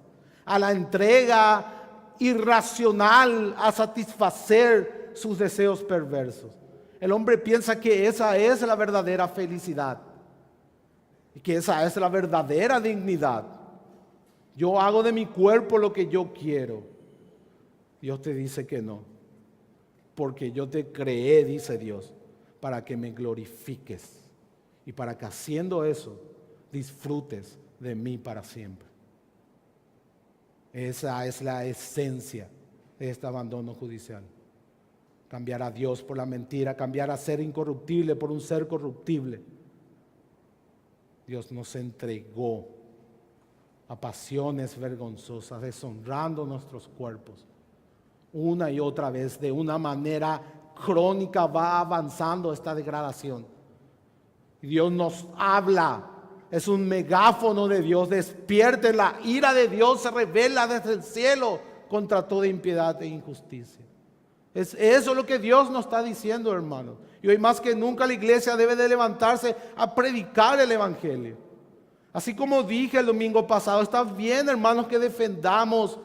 a la entrega irracional a satisfacer sus deseos perversos. El hombre piensa que esa es la verdadera felicidad y que esa es la verdadera dignidad. Yo hago de mi cuerpo lo que yo quiero. Dios te dice que no, porque yo te creé, dice Dios, para que me glorifiques y para que haciendo eso disfrutes de mí para siempre. Esa es la esencia de este abandono judicial. Cambiar a Dios por la mentira, cambiar a ser incorruptible por un ser corruptible. Dios nos entregó a pasiones vergonzosas, deshonrando nuestros cuerpos. Una y otra vez, de una manera crónica, va avanzando esta degradación. Dios nos habla, es un megáfono de Dios: despierte, la ira de Dios se revela desde el cielo contra toda impiedad e injusticia. Es eso lo que Dios nos está diciendo, hermanos. Y hoy más que nunca la iglesia debe de levantarse a predicar el evangelio. Así como dije el domingo pasado, está bien, hermanos, que defendamos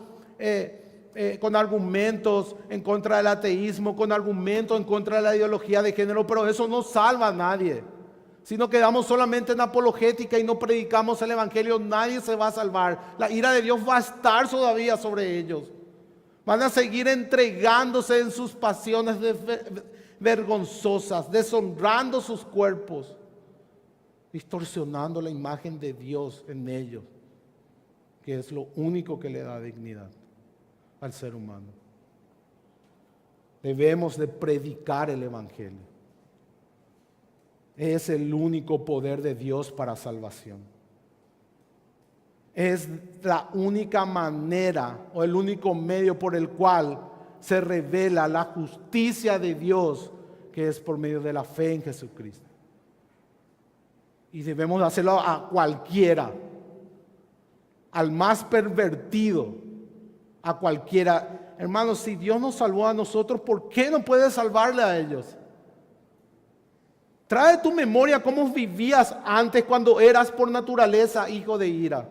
con argumentos en contra del ateísmo, con argumentos en contra de la ideología de género, pero eso no salva a nadie. Si nos quedamos solamente en apologética y no predicamos el evangelio, nadie se va a salvar. La ira de Dios va a estar todavía sobre ellos. Van a seguir entregándose en sus pasiones vergonzosas, deshonrando sus cuerpos, distorsionando la imagen de Dios en ellos, que es lo único que le da dignidad al ser humano. Debemos de predicar el Evangelio. Es el único poder de Dios para salvación. Es la única manera o el único medio por el cual se revela la justicia de Dios, que es por medio de la fe en Jesucristo. Y debemos hacerlo a cualquiera, al más pervertido, a cualquiera. Hermanos, si Dios nos salvó a nosotros, ¿por qué no puede salvarle a ellos? Trae tu memoria cómo vivías antes cuando eras por naturaleza hijo de ira.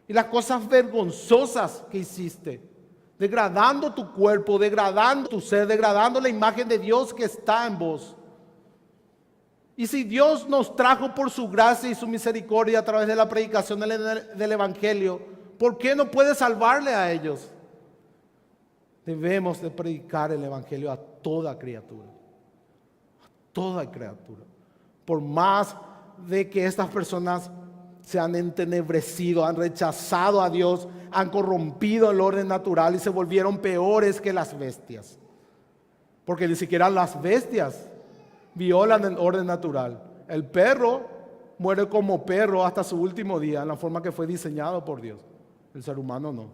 Y las cosas vergonzosas que hiciste, degradando tu cuerpo, degradando tu ser, degradando la imagen de Dios que está en vos. Y si Dios nos trajo por su gracia y su misericordia a través de la predicación del Evangelio, ¿por qué no puede salvarle a ellos? Debemos de predicar el Evangelio a toda criatura. A toda criatura. Por más de que estas personas se han entenebrecido, han rechazado a Dios, han corrompido el orden natural y se volvieron peores que las bestias. Porque ni siquiera las bestias violan el orden natural. El perro muere como perro hasta su último día, en la forma que fue diseñado por Dios. El ser humano no.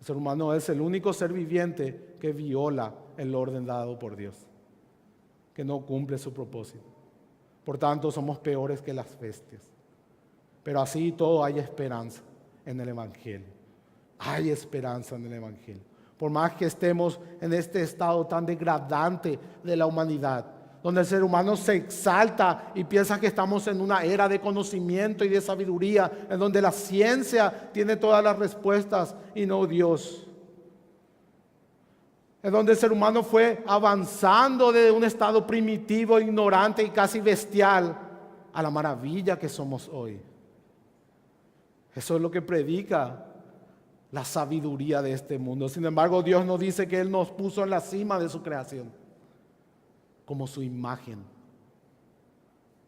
El ser humano es el único ser viviente que viola el orden dado por Dios, que no cumple su propósito. Por tanto, somos peores que las bestias. Pero así todo hay esperanza en el Evangelio. Hay esperanza en el Evangelio. Por más que estemos en este estado tan degradante de la humanidad, donde el ser humano se exalta y piensa que estamos en una era de conocimiento y de sabiduría, en donde la ciencia tiene todas las respuestas y no Dios. En donde el ser humano fue avanzando de un estado primitivo, ignorante y casi bestial a la maravilla que somos hoy. Eso es lo que predica la sabiduría de este mundo. Sin embargo, Dios nos dice que Él nos puso en la cima de su creación, como su imagen,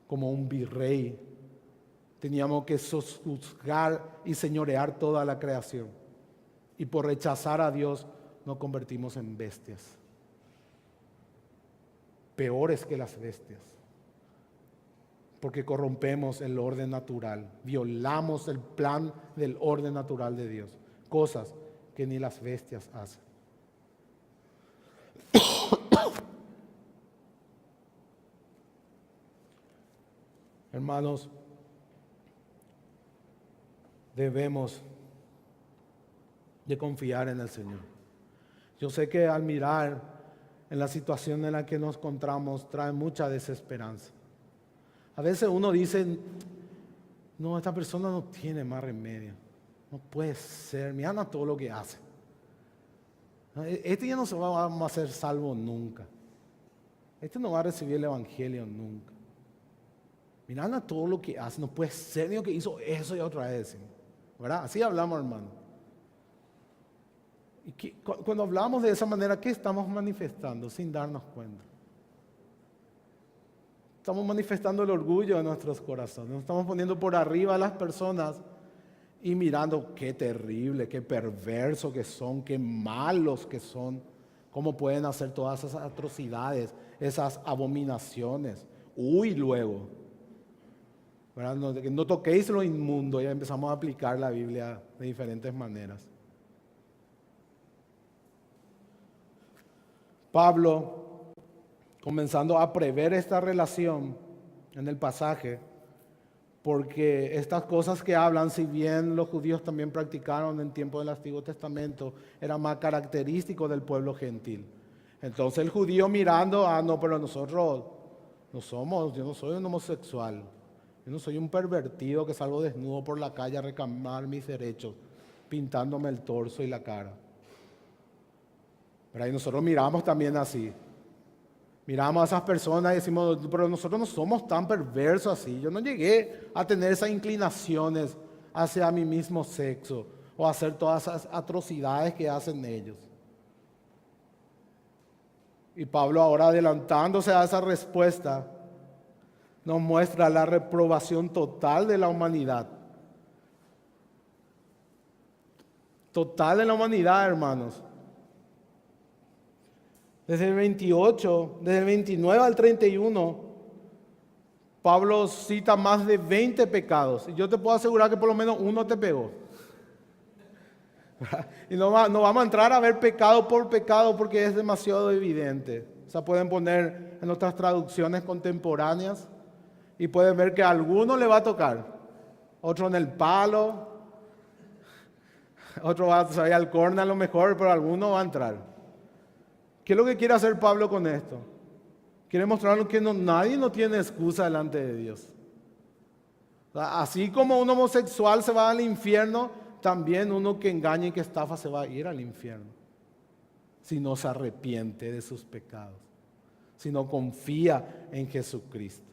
como un virrey. Teníamos que sojuzgar y señorear toda la creación. Y por rechazar a Dios nos convertimos en bestias, peores que las bestias. Porque corrompemos el orden natural, violamos el plan del orden natural de Dios, cosas que ni las bestias hacen. Hermanos, debemos de confiar en el Señor. Yo sé que al mirar en la situación en la que nos encontramos trae mucha desesperanza. A veces uno dice, no, esta persona no tiene más remedio. No puede ser, mira todo lo que hace. Este ya no se va a ser salvo nunca. Este no va a recibir el Evangelio nunca. Mira todo lo que hace, no puede ser, Dios que hizo eso y otra vez. ¿Verdad? Así hablamos, hermano. Y cuando hablamos de esa manera, ¿qué estamos manifestando sin darnos cuenta? Estamos manifestando el orgullo de nuestros corazones. Nos estamos poniendo por arriba a las personas y mirando qué terrible, qué perverso que son, qué malos que son. Cómo pueden hacer todas esas atrocidades, esas abominaciones. Uy, luego. ¿Verdad? No toquéis lo inmundo. Ya empezamos a aplicar la Biblia de diferentes maneras. Pablo, comenzando a prever esta relación en el pasaje, porque estas cosas que hablan, si bien los judíos también practicaron en tiempo del Antiguo Testamento, era más característico del pueblo gentil. Entonces el judío mirando, no, pero nosotros no somos, yo no soy un homosexual, yo no soy un pervertido que salgo desnudo por la calle a reclamar mis derechos, pintándome el torso y la cara. Pero ahí nosotros miramos también así. Miramos a esas personas y decimos, pero nosotros no somos tan perversos así. Yo no llegué a tener esas inclinaciones hacia mi mismo sexo o a hacer todas esas atrocidades que hacen ellos. Y Pablo, ahora adelantándose a esa respuesta, nos muestra la reprobación total de la humanidad. Total de la humanidad, hermanos. Desde el 28, desde el 29 al 31, Pablo cita más de 20 pecados. Y yo te puedo asegurar que por lo menos uno te pegó. Y no vamos a entrar a ver pecado por pecado porque es demasiado evidente. O sea, pueden poner en nuestras traducciones contemporáneas y pueden ver que a alguno le va a tocar. Otro en el palo, otro va a salir al córner a lo mejor, pero alguno va a entrar. ¿Qué es lo que quiere hacer Pablo con esto? Quiere mostrarnos que nadie no tiene excusa delante de Dios. O sea, así como un homosexual se va al infierno, también uno que engaña y que estafa se va a ir al infierno. Si no se arrepiente de sus pecados, si no confía en Jesucristo.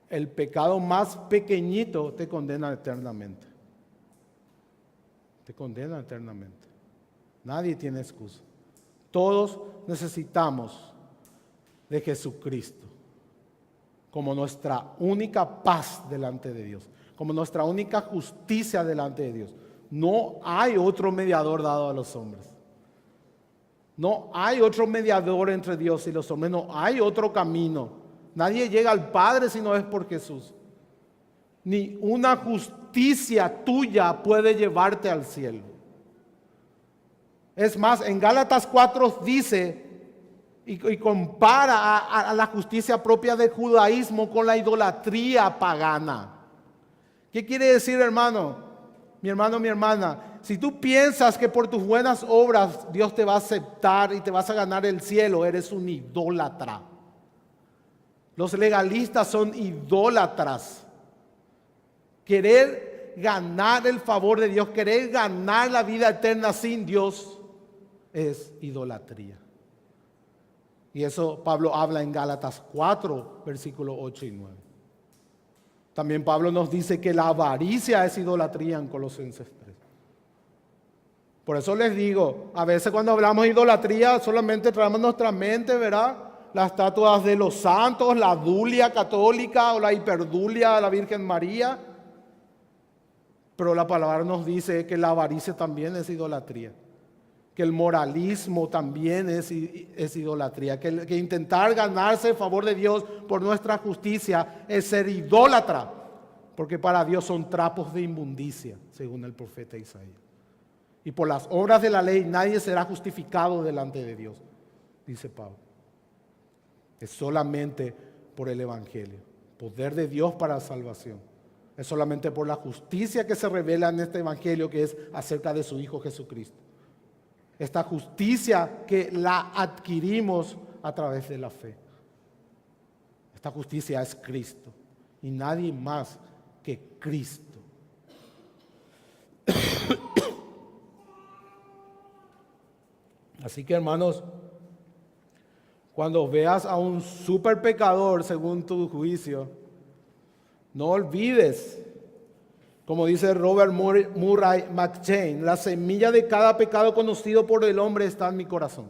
El pecado más pequeñito te condena eternamente. Te condena eternamente. Nadie tiene excusa. Todos necesitamos de Jesucristo como nuestra única paz delante de Dios, como nuestra única justicia delante de Dios. No hay otro mediador dado a los hombres. No hay otro mediador entre Dios y los hombres. No hay otro camino. Nadie llega al Padre si no es por Jesús. Ni una justicia tuya puede llevarte al cielo. Es más, en Gálatas 4 dice y compara a la justicia propia del judaísmo con la idolatría pagana. ¿Qué quiere decir, hermano? Mi hermano, mi hermana, si tú piensas que por tus buenas obras Dios te va a aceptar y te vas a ganar el cielo, eres un idólatra. Los legalistas son idólatras. Querer ganar el favor de Dios, querer ganar la vida eterna sin Dios, es idolatría. Y eso Pablo habla en Gálatas 4, versículos 8 y 9. También Pablo nos dice que la avaricia es idolatría en Colosenses 3. Por eso les digo, a veces cuando hablamos de idolatría solamente traemos nuestra mente, ¿verdad? Las estatuas de los santos, la dulia católica o la hiperdulia de la Virgen María. Pero la palabra nos dice que la avaricia también es idolatría. Que el moralismo también es idolatría. Que intentar ganarse el favor de Dios por nuestra justicia es ser idólatra. Porque para Dios son trapos de inmundicia, según el profeta Isaías. Y por las obras de la ley nadie será justificado delante de Dios, dice Pablo. Es solamente por el Evangelio, poder de Dios para la salvación. Es solamente por la justicia que se revela en este Evangelio, que es acerca de su Hijo Jesucristo. Esta justicia que la adquirimos a través de la fe. Esta justicia es Cristo y nadie más que Cristo. Así que, hermanos, cuando veas a un super pecador según tu juicio, no olvides, como dice Robert Murray McCheyne, la semilla de cada pecado conocido por el hombre está en mi corazón.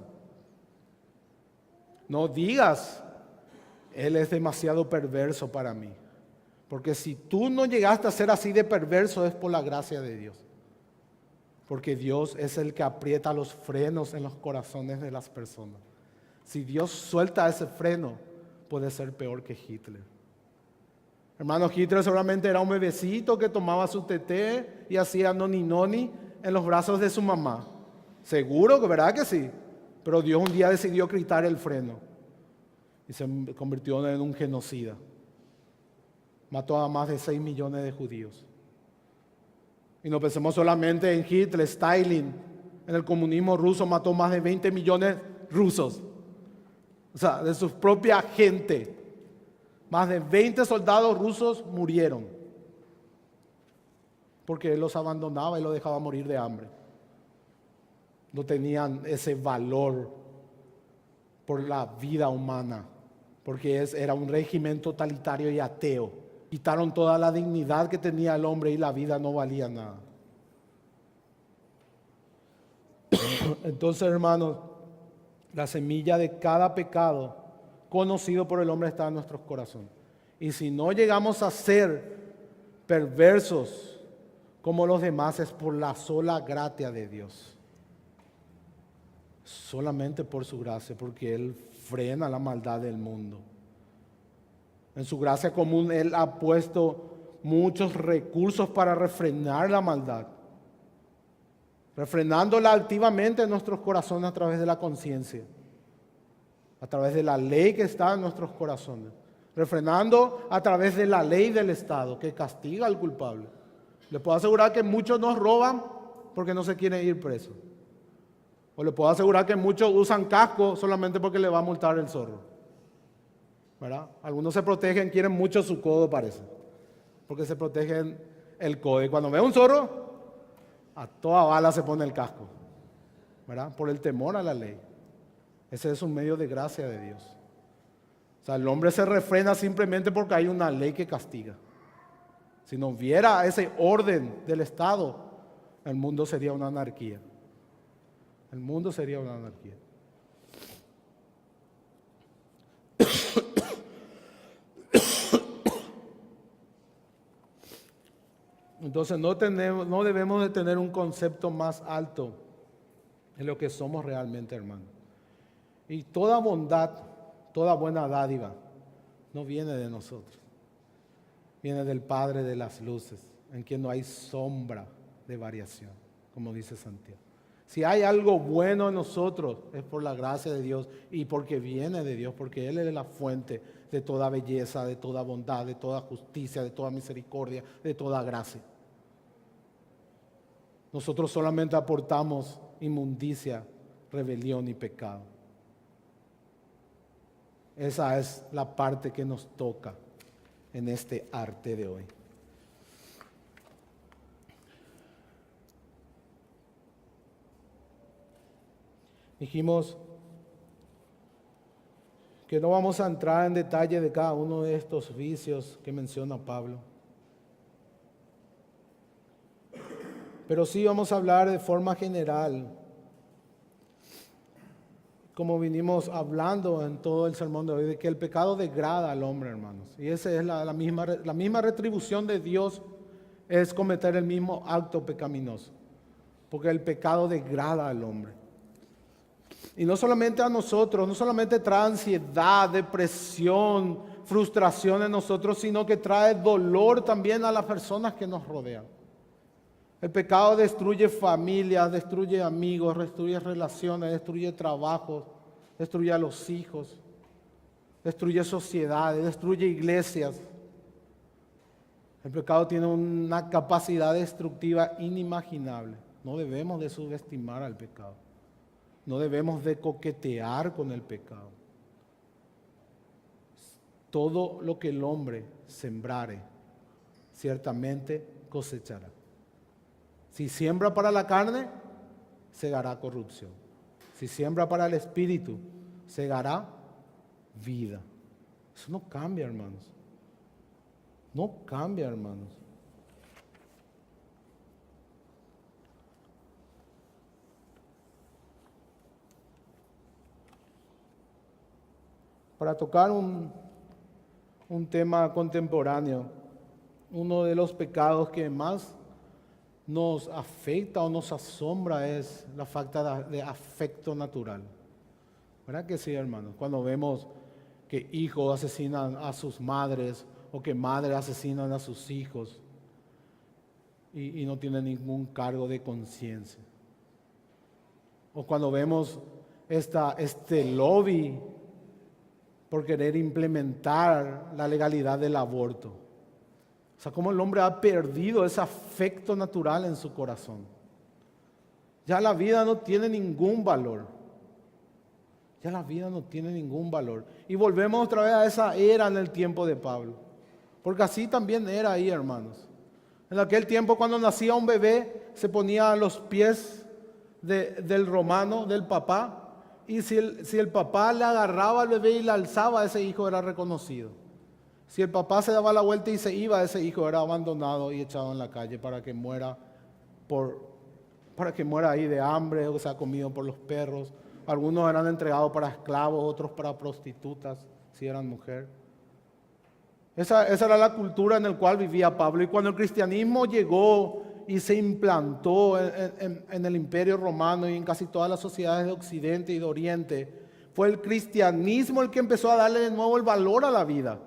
No digas, él es demasiado perverso para mí. Porque si tú no llegaste a ser así de perverso es por la gracia de Dios. Porque Dios es el que aprieta los frenos en los corazones de las personas. Si Dios suelta ese freno, puede ser peor que Hitler. Hermano, Hitler seguramente era un bebecito que tomaba su teté y hacía noni noni en los brazos de su mamá. Seguro, ¿verdad que sí? Pero Dios un día decidió quitar el freno y se convirtió en un genocida. Mató a más de 6 millones de judíos. Y no pensemos solamente en Hitler, Stalin, en el comunismo ruso mató más de 20 millones rusos. O sea, de su propia gente. Más de 20 soldados rusos murieron. Porque él los abandonaba y los dejaba morir de hambre. No tenían ese valor por la vida humana. Porque era un régimen totalitario y ateo. Quitaron toda la dignidad que tenía el hombre y la vida no valía nada. Entonces, hermanos, La semilla de cada pecado conocido por el hombre está en nuestros corazones. Y si no llegamos a ser perversos como los demás, es por la sola gracia de Dios. Solamente por su gracia, porque Él frena la maldad del mundo. En su gracia común Él ha puesto muchos recursos para refrenar la maldad, refrenándola altivamente en nuestros corazones a través de la conciencia, a través de la ley que está en nuestros corazones, refrenando a través de la ley del Estado que castiga al culpable. Le puedo asegurar que muchos nos roban porque no se quieren ir presos. O le puedo asegurar que muchos usan casco solamente porque le va a multar el zorro, ¿verdad? Algunos se protegen, quieren mucho su codo, parece, porque se protegen el codo. Y cuando ve un zorro, a toda bala se pone el casco, ¿verdad? Por el temor a la ley. Ese es un medio de gracia de Dios. O sea, el hombre se refrena simplemente porque hay una ley que castiga. Si no hubiera ese orden del Estado, el mundo sería una anarquía. El mundo sería una anarquía. Entonces no debemos de tener un concepto más alto de lo que somos realmente, hermanos. Y toda bondad, toda buena dádiva, no viene de nosotros. Viene del Padre de las luces, en quien no hay sombra de variación, como dice Santiago. Si hay algo bueno en nosotros, es por la gracia de Dios y porque viene de Dios, porque Él es la fuente de toda belleza, de toda bondad, de toda justicia, de toda misericordia, de toda gracia. Nosotros solamente aportamos inmundicia, rebelión y pecado. Esa es la parte que nos toca en este arte de hoy. Dijimos que no vamos a entrar en detalle de cada uno de estos vicios que menciona Pablo. Pero sí vamos a hablar de forma general, como vinimos hablando en todo el sermón de hoy, de que el pecado degrada al hombre, hermanos. Y esa es la misma retribución de Dios, es cometer el mismo acto pecaminoso. Porque el pecado degrada al hombre. Y no solamente a nosotros, no solamente trae ansiedad, depresión, frustración en nosotros, sino que trae dolor también a las personas que nos rodean. El pecado destruye familias, destruye amigos, destruye relaciones, destruye trabajos, destruye a los hijos, destruye sociedades, destruye iglesias. El pecado tiene una capacidad destructiva inimaginable. No debemos de subestimar al pecado. No debemos de coquetear con el pecado. Todo lo que el hombre sembrare, ciertamente cosechará. Si siembra para la carne, segará corrupción. Si siembra para el espíritu, segará vida. Eso no cambia, hermanos. No cambia, hermanos. Para tocar un tema contemporáneo, uno de los pecados que más nos afecta o nos asombra es la falta de afecto natural. ¿Verdad que sí, hermanos? Cuando vemos que hijos asesinan a sus madres o que madres asesinan a sus hijos y no tienen ningún cargo de conciencia. O cuando vemos este lobby por querer implementar la legalidad del aborto. O sea, cómo el hombre ha perdido ese afecto natural en su corazón. Ya la vida no tiene ningún valor. Ya la vida no tiene ningún valor. Y volvemos otra vez a esa era en el tiempo de Pablo. Porque así también era ahí, hermanos. En aquel tiempo, cuando nacía un bebé, se ponía a los pies del romano, del papá. Y si el papá le agarraba al bebé y le alzaba, ese hijo era reconocido. Si el papá se daba la vuelta y se iba, ese hijo era abandonado y echado en la calle para que muera ahí de hambre, o sea, comido por los perros, Algunos eran entregados para esclavos, otros para prostitutas, si eran mujeres. Esa era la cultura en la cual vivía Pablo. Y cuando el cristianismo llegó y se implantó en el Imperio Romano y en casi todas las sociedades de Occidente y de Oriente, fue el cristianismo el que empezó a darle de nuevo el valor a la vida.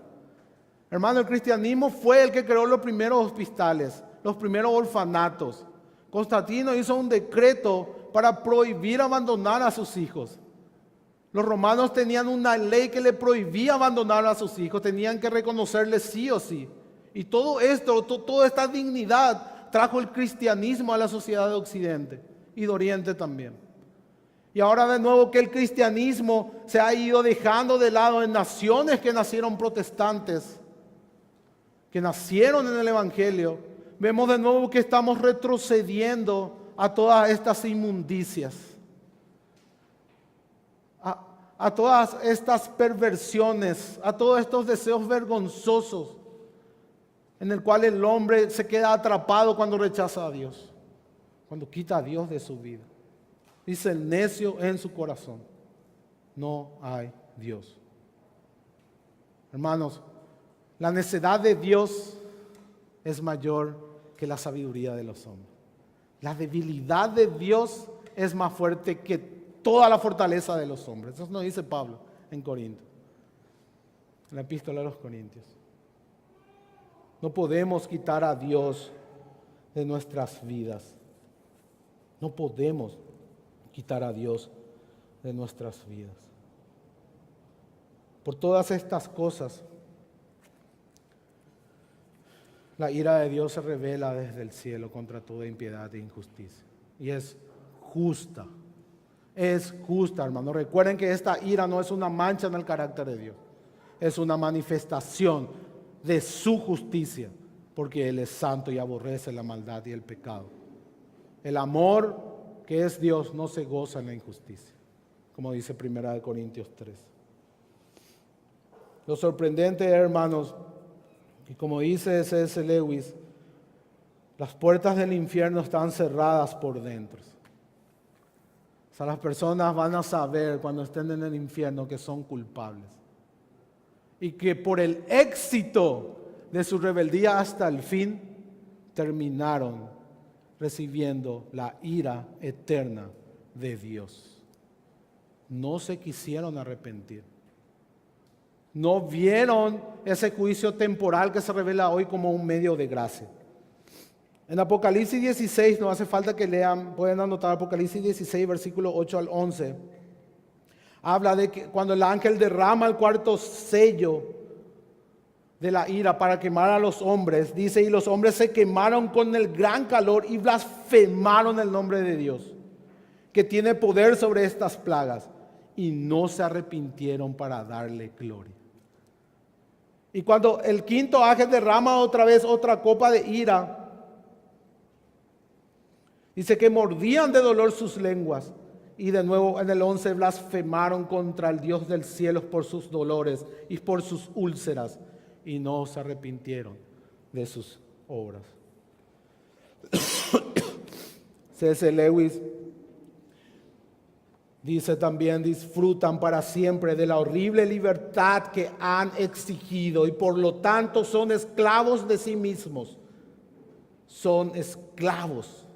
Hermano, el cristianismo fue el que creó los primeros hospitales, los primeros orfanatos. Constantino hizo un decreto para prohibir abandonar a sus hijos. Los romanos tenían una ley que le prohibía abandonar a sus hijos, tenían que reconocerles sí o sí. Y todo esto, toda esta dignidad trajo el cristianismo a la sociedad de Occidente y de Oriente también. Y ahora de nuevo que el cristianismo se ha ido dejando de lado en naciones que nacieron protestantes, que nacieron en el Evangelio, vemos de nuevo que estamos retrocediendo a todas estas inmundicias, a todas estas perversiones, a todos estos deseos vergonzosos en el cual el hombre se queda atrapado cuando rechaza a Dios, cuando quita a Dios de su vida. Dice el necio en su corazón: no hay Dios. Hermanos, la necedad de Dios es mayor que la sabiduría de los hombres. La debilidad de Dios es más fuerte que toda la fortaleza de los hombres. Eso nos dice Pablo en Corintios, en la epístola a los Corintios. No podemos quitar a Dios de nuestras vidas. No podemos quitar a Dios de nuestras vidas. Por todas estas cosas, la ira de Dios se revela desde el cielo contra toda impiedad e injusticia. Y es justa. Es justa, hermano. Recuerden que esta ira no es una mancha en el carácter de Dios. Es una manifestación de su justicia, porque Él es santo y aborrece la maldad y el pecado. El amor que es Dios no se goza en la injusticia, como dice 1 Corintios 3. Lo sorprendente, hermanos, y como dice C.S. Lewis, las puertas del infierno están cerradas por dentro. O sea, las personas van a saber cuando estén en el infierno que son culpables. Y que por el éxito de su rebeldía hasta el fin, terminaron recibiendo la ira eterna de Dios. No se quisieron arrepentir. No vieron ese juicio temporal que se revela hoy como un medio de gracia. En Apocalipsis 16, no hace falta que lean, pueden anotar Apocalipsis 16, versículo 8 al 11. Habla de que cuando el ángel derrama el cuarto sello de la ira para quemar a los hombres, dice: y los hombres se quemaron con el gran calor y blasfemaron el nombre de Dios, que tiene poder sobre estas plagas, y no se arrepintieron para darle gloria. Y cuando el quinto ángel derrama otra vez otra copa de ira, dice que mordían de dolor sus lenguas. Y de nuevo en el 11 blasfemaron contra el Dios del cielo por sus dolores y por sus úlceras, y no se arrepintieron de sus obras. C.S. Lewis dice también: disfrutan para siempre de la horrible libertad que han exigido y por lo tanto son esclavos de sí mismos. Son esclavos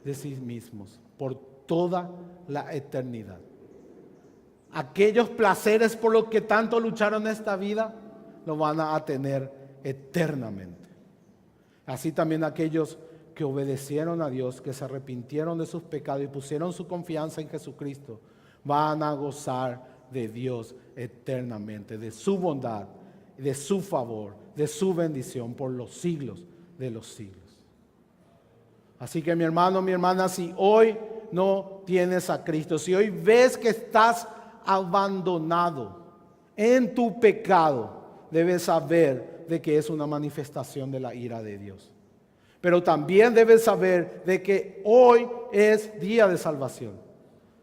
de sí mismos por toda la eternidad. Aquellos placeres por los que tanto lucharon en esta vida, lo van a tener eternamente. Así también aquellos que obedecieron a Dios, que se arrepintieron de sus pecados y pusieron su confianza en Jesucristo, van a gozar de Dios eternamente, de su bondad, de su favor, de su bendición por los siglos de los siglos. Así que mi hermano, mi hermana, si hoy no tienes a Cristo, si hoy ves que estás abandonado en tu pecado, debes saber de que es una manifestación de la ira de Dios. Pero también debes saber de que hoy es día de salvación,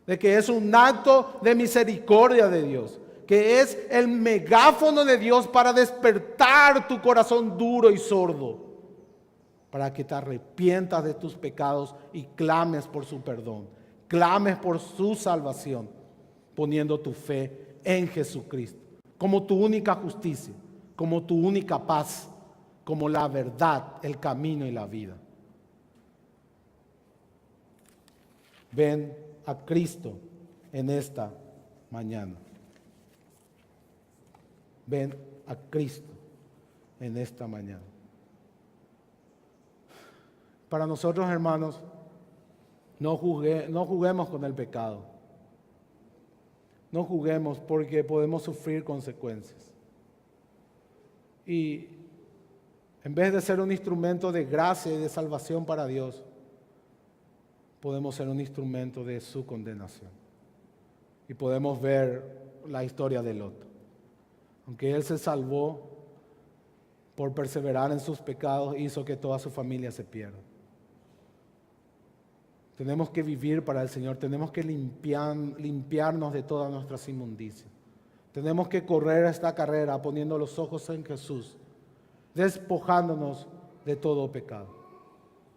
de que es un acto de misericordia de Dios, que es el megáfono de Dios para despertar tu corazón duro y sordo, para que te arrepientas de tus pecados y clames por su perdón. clames por su salvación, poniendo tu fe en Jesucristo, como tu única justicia, como tu única paz, como la verdad, el camino y la vida. Ven a Cristo en esta mañana. Ven a Cristo en esta mañana. Para nosotros, hermanos, no juguemos con el pecado. No juguemos porque podemos sufrir consecuencias. Y en vez de ser un instrumento de gracia y de salvación para Dios, podemos ser un instrumento de su condenación. Y podemos ver la historia de Lot. Aunque él se salvó por perseverar en sus pecados, hizo que toda su familia se pierda. Tenemos que vivir para el Señor, tenemos que limpiarnos de todas nuestras inmundicias. Tenemos que correr esta carrera poniendo los ojos en Jesús, despojándonos de todo pecado.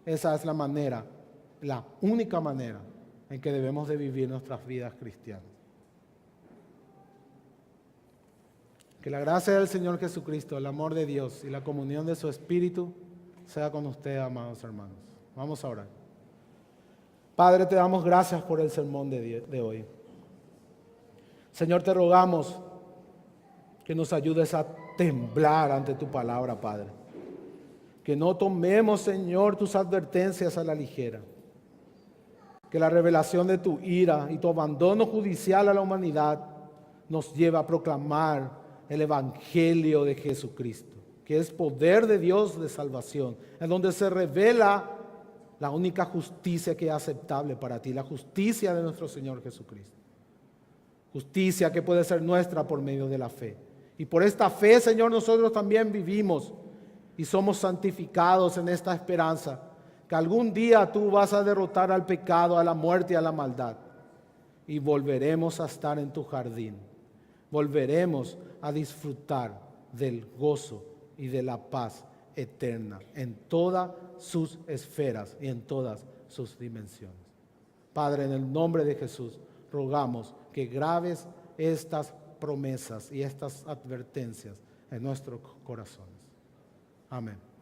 Esa es la manera, la única manera en que debemos de vivir nuestras vidas cristianas. Que la gracia del Señor Jesucristo, el amor de Dios y la comunión de su Espíritu sea con ustedes, amados hermanos. Vamos a orar. Padre, te damos gracias por el sermón de hoy. Señor, te rogamos que nos ayudes a temblar ante tu palabra, Padre. Que no tomemos, Señor, tus advertencias a la ligera. Que la revelación de tu ira y tu abandono judicial a la humanidad nos lleve a proclamar el Evangelio de Jesucristo, que es poder de Dios de salvación, en donde se revela la única justicia que es aceptable para ti, la justicia de nuestro Señor Jesucristo. Justicia que puede ser nuestra por medio de la fe. Y por esta fe, Señor, nosotros también vivimos y somos santificados en esta esperanza, que algún día tú vas a derrotar al pecado, a la muerte y a la maldad. Y volveremos a estar en tu jardín. Volveremos a disfrutar del gozo y de la paz eterna en todas sus esferas y en todas sus dimensiones. Padre, en el nombre de Jesús, rogamos que grabes estas promesas y estas advertencias en nuestros corazones. Amén.